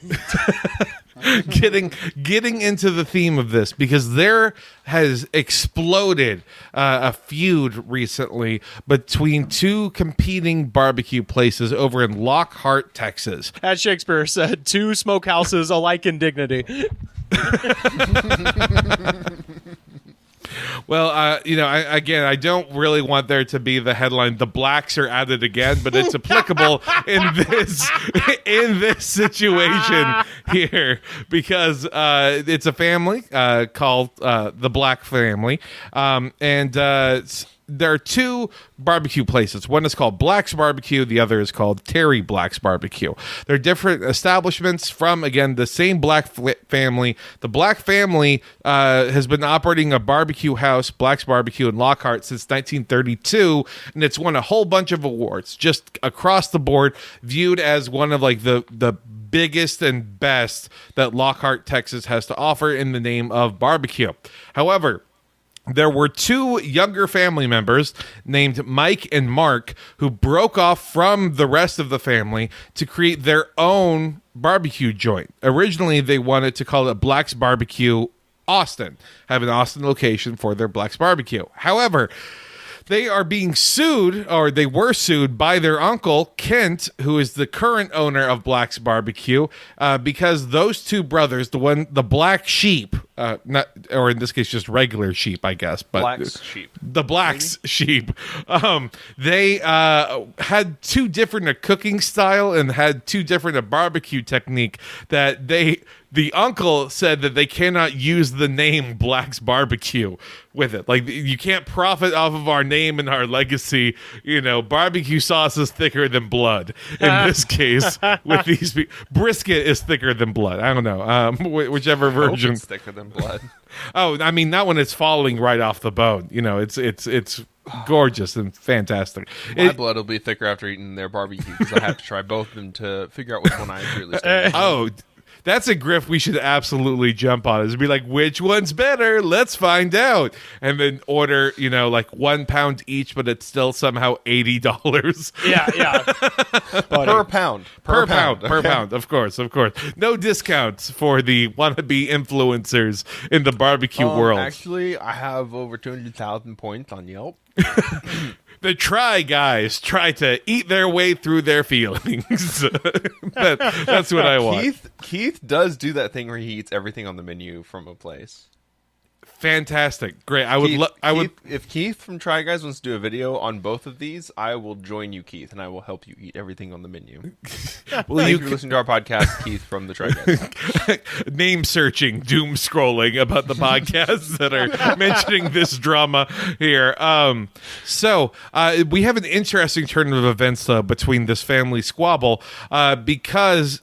getting into the theme of this because there has exploded a feud recently between two competing barbecue places over in Lockhart, Texas. As Shakespeare said, two smokehouses alike in dignity. Well, I don't really want there to be the headline "The blacks are at it again," but it's applicable in this situation here because it's a family called the Black family, there are two barbecue places. One is called Black's Barbecue. The other is called Terry Black's Barbecue. They're different establishments from, again, the same Black family. The Black family has been operating a barbecue house, Black's Barbecue in Lockhart, since 1932, and it's won a whole bunch of awards, just across the board, viewed as one of like the biggest and best that Lockhart, Texas has to offer in the name of barbecue. However, there were two younger family members named Mike and Mark who broke off from the rest of the family to create their own barbecue joint. Originally, they wanted to call it Black's Barbecue Austin, have an Austin location for their Black's Barbecue. However, they are being sued, or they were sued by their uncle, Kent, who is the current owner of Black's Barbecue, because those two brothers, the black sheep, or in this case, just regular sheep, I guess. But Black's sheep. The Black's sheep. They had two different cooking style and had two different barbecue technique that the uncle said that they cannot use the name Black's Barbecue with it. Like, you can't profit off of our name and our legacy. Barbecue sauce is thicker than blood. In this case, with these brisket is thicker than blood. I don't know. Whichever version. It's thicker than blood. Oh, I mean, not when it's falling right off the bone. It's gorgeous and fantastic. My blood will be thicker after eating their barbecue because I have to try both of them to figure out which one I truly stand. Oh, that's a grift we should absolutely jump on. Is be like, which one's better? Let's find out. And then order, like 1 pound each, but it's still somehow $80. Yeah. Per pound. Per pound. Of course. No discounts for the wannabe influencers in the barbecue world. Actually, I have over 200,000 points on Yelp. The Try Guys try to eat their way through their feelings. That's what I want. Keith does do that thing where he eats everything on the menu from a place. Fantastic. Great. I would. If Keith from Try Guys wants to do a video on both of these, I will join you, Keith, and I will help you eat everything on the menu. Well, you listen to our podcast, Keith from the Try Guys. Name searching, doom scrolling about the podcasts that are mentioning this drama here. So we have an interesting turn of events between this family squabble because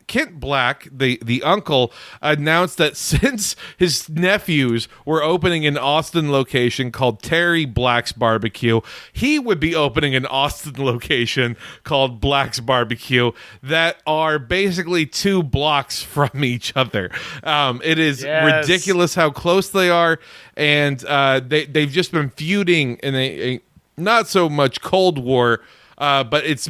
Kent Black, the uncle, announced that since his nephews were opening an Austin location called Terry Black's Barbecue, he would be opening an Austin location called Black's Barbecue that are basically 2 blocks from each other. It is ridiculous how close they are, and they've just been feuding in a not so much Cold War, but it's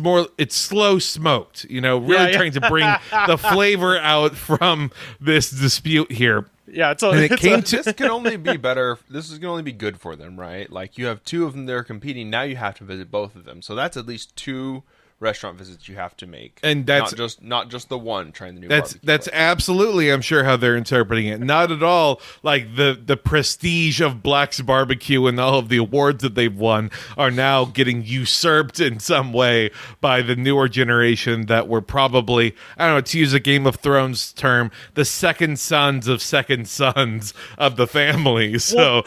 slow smoked, really trying to bring the flavor out from this dispute here. Yeah, this can only be better. This is going to only be good for them, right? Like, you have 2 of them that are competing. Now you have to visit both of them. So that's at least 2 restaurant visits you have to make, and that's not just the one trying the new. That's absolutely, I'm sure, how they're interpreting it. Not at all like the prestige of Black's Barbecue and all of the awards that they've won are now getting usurped in some way by the newer generation that were probably, I don't know, to use a Game of Thrones term, the second sons of the family. So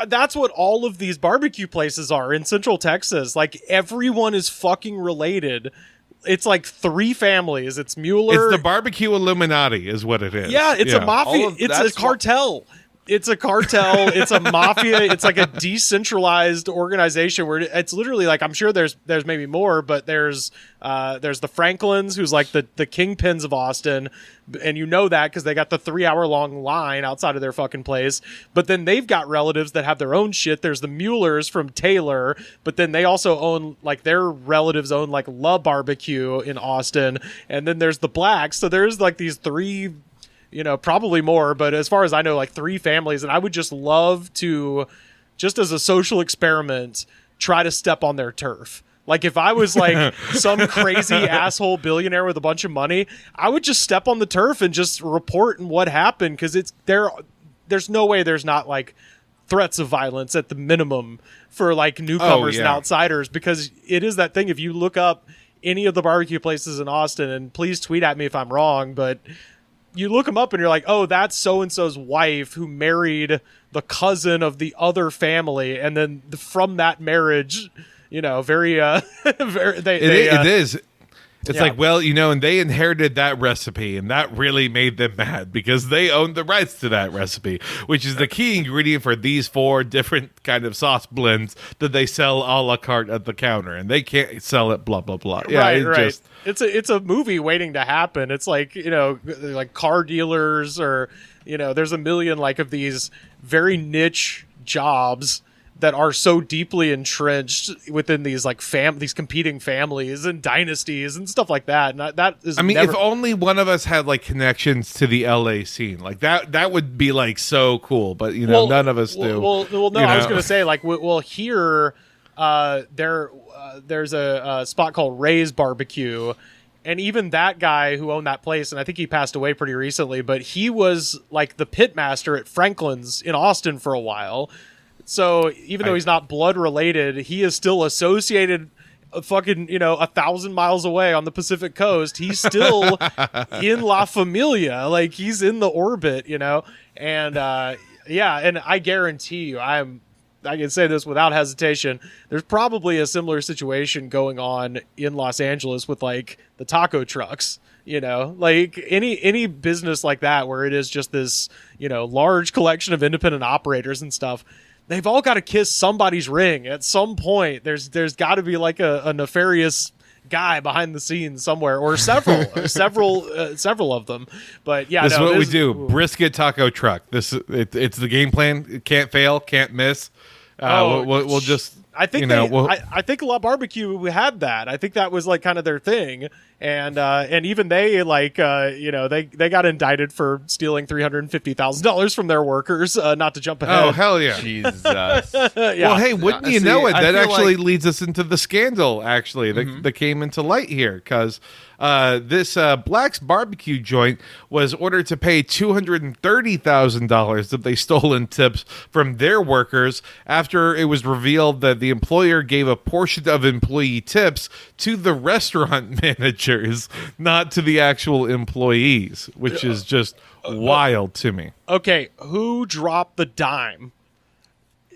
that's what all of these barbecue places are in Central Texas. Like, everyone is fucking related. It's like 3 families. It's Mueller. It's the Barbecue Illuminati is what it is. Yeah, it's a mafia. It's a cartel. It's a cartel. It's a mafia. It's like a decentralized organization where it's literally like, I'm sure there's maybe more, but there's the Franklins, who's like the kingpins of Austin, and that because they got the 3-hour-long line outside of their fucking place. But then they've got relatives that have their own shit. There's the Muellers from Taylor, but then they also own, like, their relatives own like La Barbecue in Austin, and then there's the Blacks. So there's like these 3. Probably more, but as far as I know, like 3 families. And I would just love to, just as a social experiment, try to step on their turf. Like, if I was like some crazy asshole billionaire with a bunch of money, I would just step on the turf and just report on what happened, because there's no way there's not like threats of violence at the minimum for like newcomers and outsiders, because it is that thing. If you look up any of the barbecue places in Austin, and please tweet at me if I'm wrong, but you look them up and you're like, oh, that's so-and-so's wife who married the cousin of the other family. And then from that marriage, very, it is. It's like, well, and they inherited that recipe, and that really made them mad because they owned the rights to that recipe, which is the key ingredient for these 4 different kind of sauce blends that they sell a la carte at the counter, and they can't sell it, blah, blah, blah. Yeah, right. It's a movie waiting to happen. It's like, like car dealers or, there's a million like of these very niche jobs that are so deeply entrenched within these like these competing families and dynasties and stuff like that. And that is, if only one of us had like connections to the LA scene, like that would be like so cool. But none of us do. Well, no, I was going to say like, here, there's a spot called Ray's Barbecue. And even that guy who owned that place, and I think he passed away pretty recently, but he was like the pit master at Franklin's in Austin for a while. So even though he's not blood related, he is still associated fucking, 1,000 miles away on the Pacific coast. He's still in La Familia. Like he's in the orbit, and, and I guarantee you, I can say this without hesitation. There's probably a similar situation going on in Los Angeles with like the taco trucks. Like any business like that, where it is just this, large collection of independent operators and stuff. They've all got to kiss somebody's ring at some point. There's got to be like a nefarious guy behind the scenes somewhere, or several, several of them. But yeah, this is what we do. Brisket taco truck. It's the game plan. It can't fail, can't miss. We'll just. I think I think La Barbecue had that. I think that was like kind of their thing, and even they like they got indicted for stealing $350,000 from their workers. Not to jump ahead. Oh hell yeah, Jesus! Yeah. Well, hey, wouldn't you know it? That actually leads us into the scandal. Actually, that came into light here because. This Black's Barbecue joint was ordered to pay $230,000 that they stole in tips from their workers after it was revealed that the employer gave a portion of employee tips to the restaurant managers, not to the actual employees, which is just wild to me. Okay, who dropped the dime?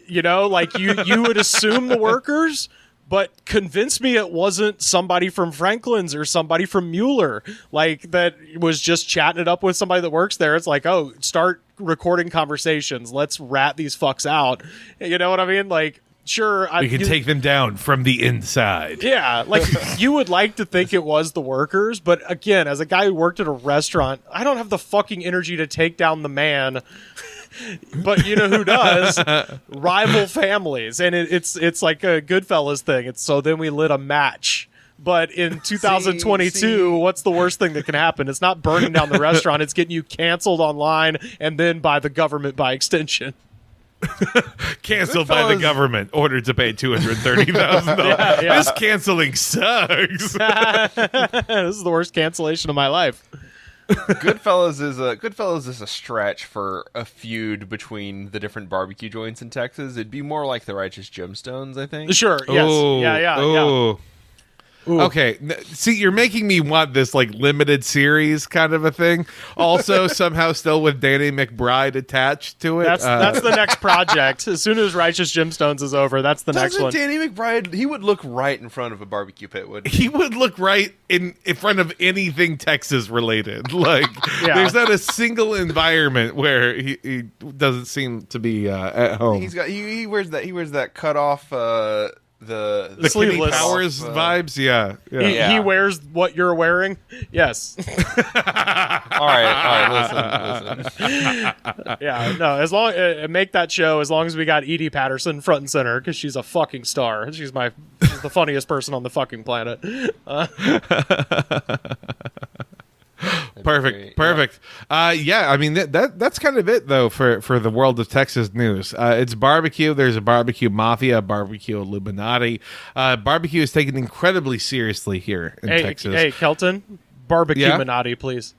Like you would assume the workers. But convince me it wasn't somebody from Franklin's or somebody from Mueller, like that was just chatting it up with somebody that works there. It's like, oh, start recording conversations. Let's rat these fucks out. You know what I mean? Like, sure. We can take them down from the inside. Yeah. Like you would like to think it was the workers. But again, as a guy who worked at a restaurant, I don't have the fucking energy to take down the man. But you know who does? Rival families. And it's like a Goodfellas thing. It's so then we lit a match. But in 2022, what's the worst thing that can happen? It's not burning down the restaurant. It's getting you canceled online and then by the government by extension. Canceled by the government, ordered to pay $230,000. Yeah. This canceling sucks. This is the worst cancellation of my life. Goodfellas is a stretch for a feud between the different barbecue joints in Texas. It'd be more like the Righteous Gemstones, I think. Sure. Yes. Ooh, Yeah. Ooh. Okay, see, you're making me want this like limited series kind of a thing. Also, somehow still with Danny McBride attached to it. That's the next project. As soon as Righteous Gemstones is over, that's the next one. Danny McBride, he would look right in front of a barbecue pit, wouldn't he? He would look right in front of anything Texas related. Like, there's not a single environment where he doesn't seem to be at home. He wears that cut off. The Kenny sleeveless Powers vibes, yeah. He wears what you're wearing. Yes. all right. Listen. Yeah. No. As long make that show. As long as we got Edie Patterson front and center because she's a fucking star. She's the funniest person on the fucking planet. Perfect. I mean that's kind of it though for the world of Texas news. It's barbecue. There's a barbecue mafia, a barbecue Illuminati. Barbecue is taken incredibly seriously here in Texas. Hey, Kelton, BBQminati, please.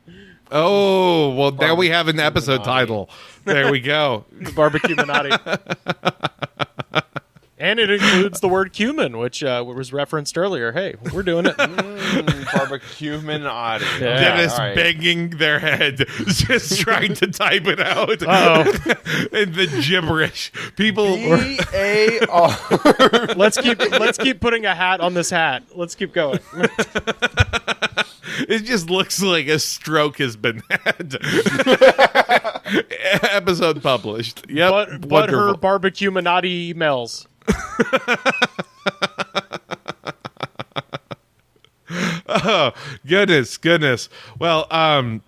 Oh, well, now we have an episode title. There we go. The BBQminati. And it includes the word cumin, which was referenced earlier. Hey, we're doing it. BBQminati. Yeah. Dennis All right. banging their head, just trying to type it out. Uh-oh. In the gibberish. People B-A-R. Let's keep putting a hat on this hat. Let's keep going. It just looks like a stroke has been had. Episode published. Yep. But her wonderful. BBQminati emails. Oh, goodness. Well,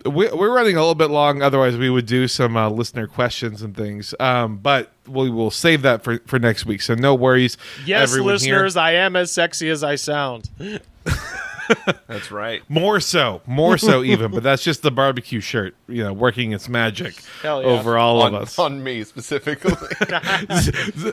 we're running a little bit long. Otherwise, we would do some listener questions and things. But we will save that for next week. So no worries. Yes, everyone listeners, here. I am as sexy as I sound. That's right. More so even. But that's just the barbecue shirt, working its magic Hell yeah. over all of us. On me specifically.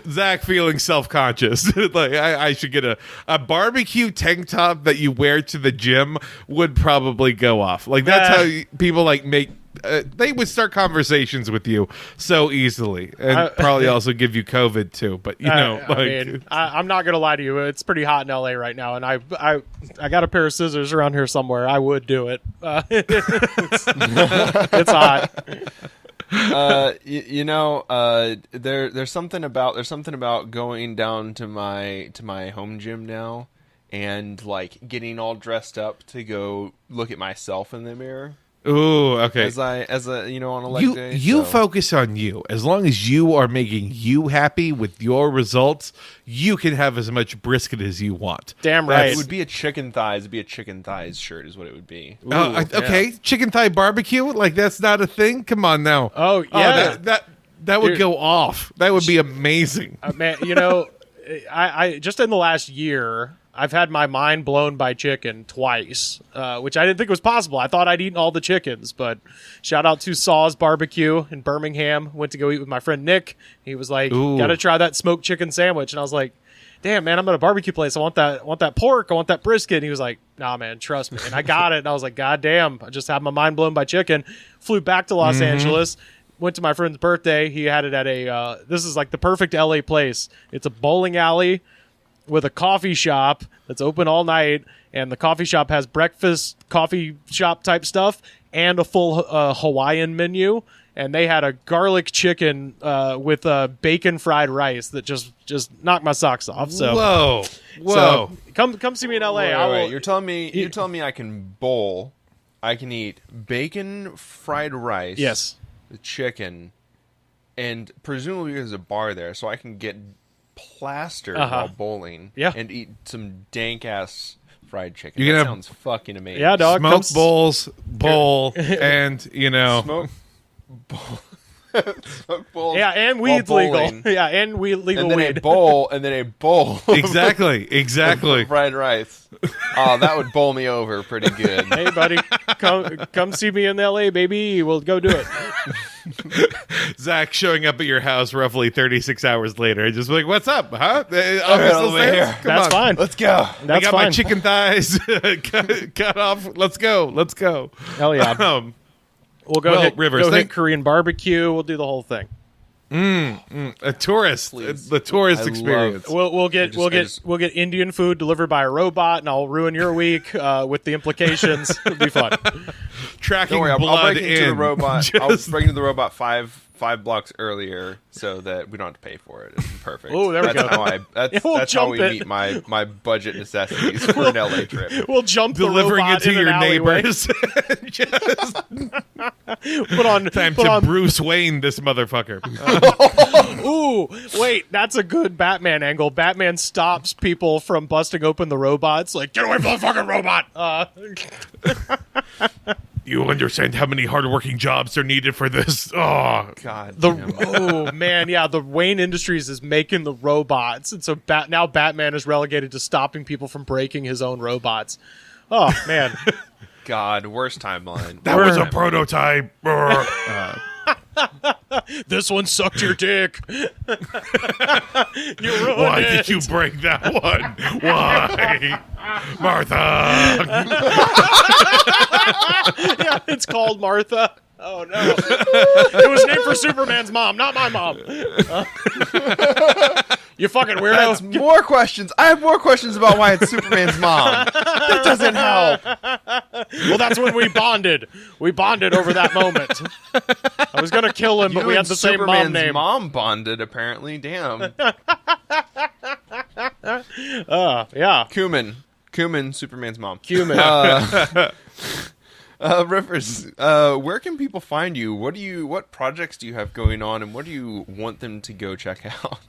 Zach feeling self-conscious. Like I should get a barbecue tank top that you wear to the gym would probably go off. Like that's how people make. They would start conversations with you so easily, and probably also give you COVID too. But I'm not gonna lie to you. It's pretty hot in LA right now, and I got a pair of scissors around here somewhere. I would do it. It's hot. There's something about going down to my home gym now and like getting all dressed up to go look at myself in the mirror. Ooh, okay. As on a leg day. You focus on you. As long as you are making you happy with your results, you can have as much brisket as you want. Damn right. It would be a chicken thighs. It'd be a chicken thighs shirt, is what it would be. Okay, chicken thigh barbecue. Like that's not a thing. Come on now. Oh yeah. That would go off. That would be amazing. Man, I just in the last year, I've had my mind blown by chicken twice, which I didn't think was possible. I thought I'd eaten all the chickens, but shout out to Saw's Barbecue in Birmingham. Went to go eat with my friend Nick. He was like, "Got to try that smoked chicken sandwich," and I was like, "Damn, man, I'm at a barbecue place. I want that pork. I want that brisket." And he was like, "Nah, man, trust me." And I got it, and I was like, "God damn!" I just had my mind blown by chicken. Flew back to Los Angeles. Went to my friend's birthday. He had it at a. This is like the perfect LA place. It's a bowling alley with a coffee shop that's open all night, and the coffee shop has breakfast coffee shop type stuff and a full Hawaiian menu, and they had a garlic chicken with bacon fried rice that just knocked my socks off. So whoa, so come see me in LA. Wait. You're telling me I can bowl, I can eat bacon fried rice, Yes, the chicken, and presumably there's a bar there, so I can get plastered while bowling, and eat some dank ass fried chicken. That sounds fucking amazing. Yeah, dog. Smoke bowl, and smoke bowls. Yeah, and weed's legal. Yeah, and legal and then weed. and then a bowl. Exactly. Fried rice. Oh, that would bowl me over pretty good. Hey, buddy, come see me in LA, baby. We'll go do it. Zach showing up at your house roughly 36 hours later, just like, "What's up, huh? Over here. That's fine. Let's go. I got my chicken thighs cut off. Let's go. Hell yeah. We'll go hit Korean barbecue. We'll do the whole thing. A tourist, the tourist experience. We'll get Indian food delivered by a robot, and I'll ruin your week with the implications. It'll be fun. Tracking Don't worry, blood I'll break into the robot. I'll Just- break into the robot five blocks earlier so that we don't have to pay for it. It's perfect. Oh, there we go. That's how we meet my budget necessities for an LA trip. We'll jump delivering the robot it to in your an alleyway. neighbors. Just Put on time to Bruce Wayne this motherfucker. Ooh, wait, that's a good Batman angle. Batman stops people from busting open the robots. Like, get away from the fucking robot. You understand how many hardworking jobs are needed for this? Oh, God. Oh man, yeah. The Wayne Industries is making the robots, and so now Batman is relegated to stopping people from breaking his own robots. Oh man, God, worst timeline. that was a prototype. this one sucked your dick. You ruined Why it. did you break that one? Why? Martha. Yeah, it's called Martha. Oh no! It was named for Superman's mom, not my mom. You fucking weirdo! That's more questions. I have more questions about why it's Superman's mom. That doesn't help. Well, that's when we bonded. We bonded over that moment. I was gonna kill him, but we had the same mom Superman's name. mom bonded, apparently. Damn. Yeah. Cumin, Superman's mom. Cumin. Rivers, where can people find you? What projects do you have going on, and what do you want them to go check out?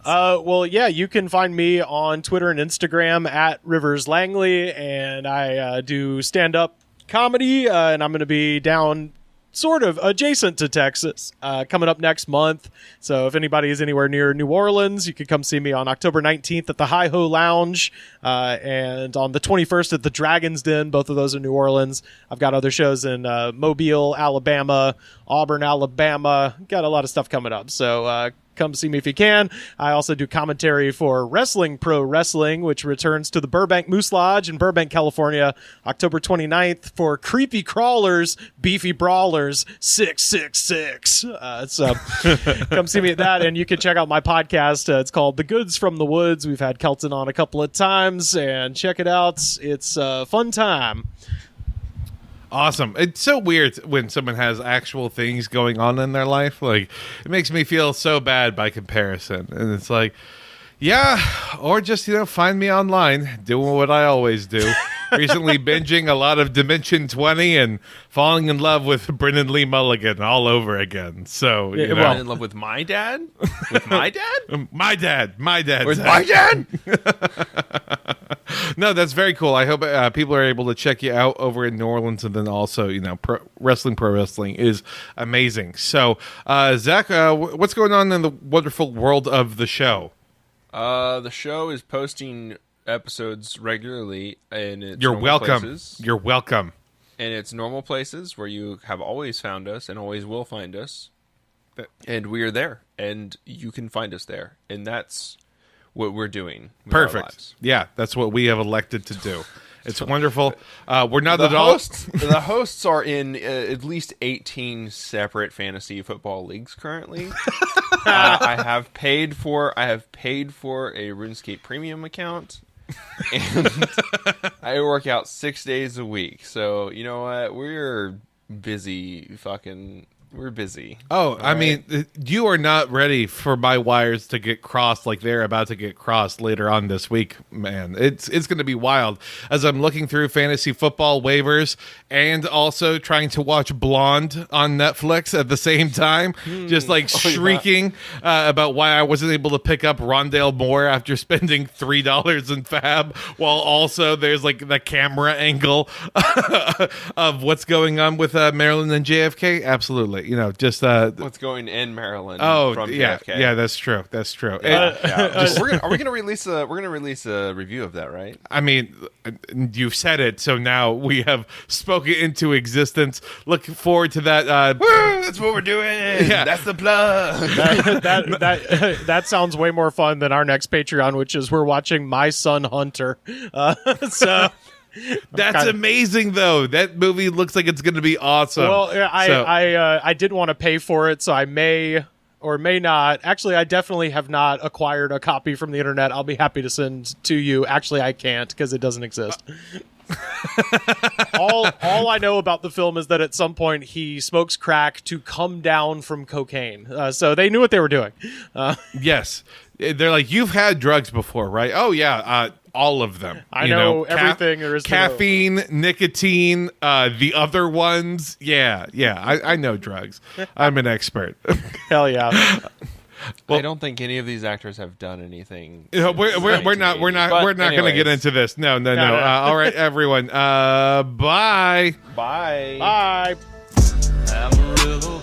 Well, yeah, you can find me on Twitter and Instagram at Rivers Langley, and I do stand-up comedy, and I'm going to be down sort of adjacent to Texas coming up next month. So if anybody is anywhere near New Orleans, you can come see me on October 19th at the Hi-Ho Lounge and on the 21st at the Dragon's Den. Both of those in New Orleans. I've got other shows in Mobile, Alabama, Auburn, Alabama. Got a lot of stuff coming up. So come see me if you can. I also do commentary for Wrestling Pro Wrestling, which returns to the Burbank Moose Lodge in Burbank, California, October 29th for Creepy Crawlers, Beefy Brawlers 666. So come see me at that, and you can check out my podcast. It's called The Goods from the Woods. We've had Kelton on a couple of times, and check it out. It's a fun time. Awesome. It's so weird when someone has actual things going on in their life. Like, it makes me feel so bad by comparison. And it's like, yeah, or just, find me online doing what I always do. Recently binging a lot of Dimension 20 and falling in love with Brennan Lee Mulligan all over again. So, you know. Falling in love with my dad? With my dad? My dad. With my dad? No, that's very cool. I hope people are able to check you out over in New Orleans, and then also, Pro Wrestling is amazing. So, Zach, what's going on in the wonderful world of the show? The show is posting episodes regularly, and it's You're welcome. Places, You're welcome. and it's normal places where you have always found us and always will find us, and we are there, and you can find us there, and that's what we're doing with our Perfect. lives. Yeah, that's what we have elected to do. It's wonderful. We're not The at all. the hosts are in at least 18 separate fantasy football leagues currently. I have paid for a RuneScape premium account, and I work out 6 days a week. So you know what? We're busy. We're busy. Oh, I mean, you are not ready for my wires to get crossed like they're about to get crossed later on this week, man. It's going to be wild. As I'm looking through fantasy football waivers and also trying to watch Blonde on Netflix at the same time, just like shrieking about why I wasn't able to pick up Rondale Moore after spending $3 in Fab, while also there's like the camera angle of what's going on with Maryland and JFK. Absolutely. Just what's going in Maryland? From yeah, JFK. yeah, that's true. That's true. Are we gonna release a review of that, right? I mean, you've said it, so now we have spoken into existence. Looking forward to that. Woo, that's what we're doing. Yeah. That's the plug. That sounds way more fun than our next Patreon, which is we're watching My Son Hunter. So. That's amazing, though. That movie looks like it's going to be awesome. Well, I didn't want to pay for it, so I may or may not. Actually, I definitely have not acquired a copy from the internet. I'll be happy to send to you. Actually, I can't because it doesn't exist. All I know about the film is that at some point he smokes crack to come down from cocaine. So they knew what they were doing. Yes. They're like, you've had drugs before, right? Oh, yeah. All of them. I know everything there is to know. Caffeine, nicotine, the other ones. Yeah. I know drugs. I'm an expert. Hell yeah. Well, I don't think any of these actors have done anything. We're not going to get into this. No. All right, everyone. Bye. Bye. Bye. Amarillo.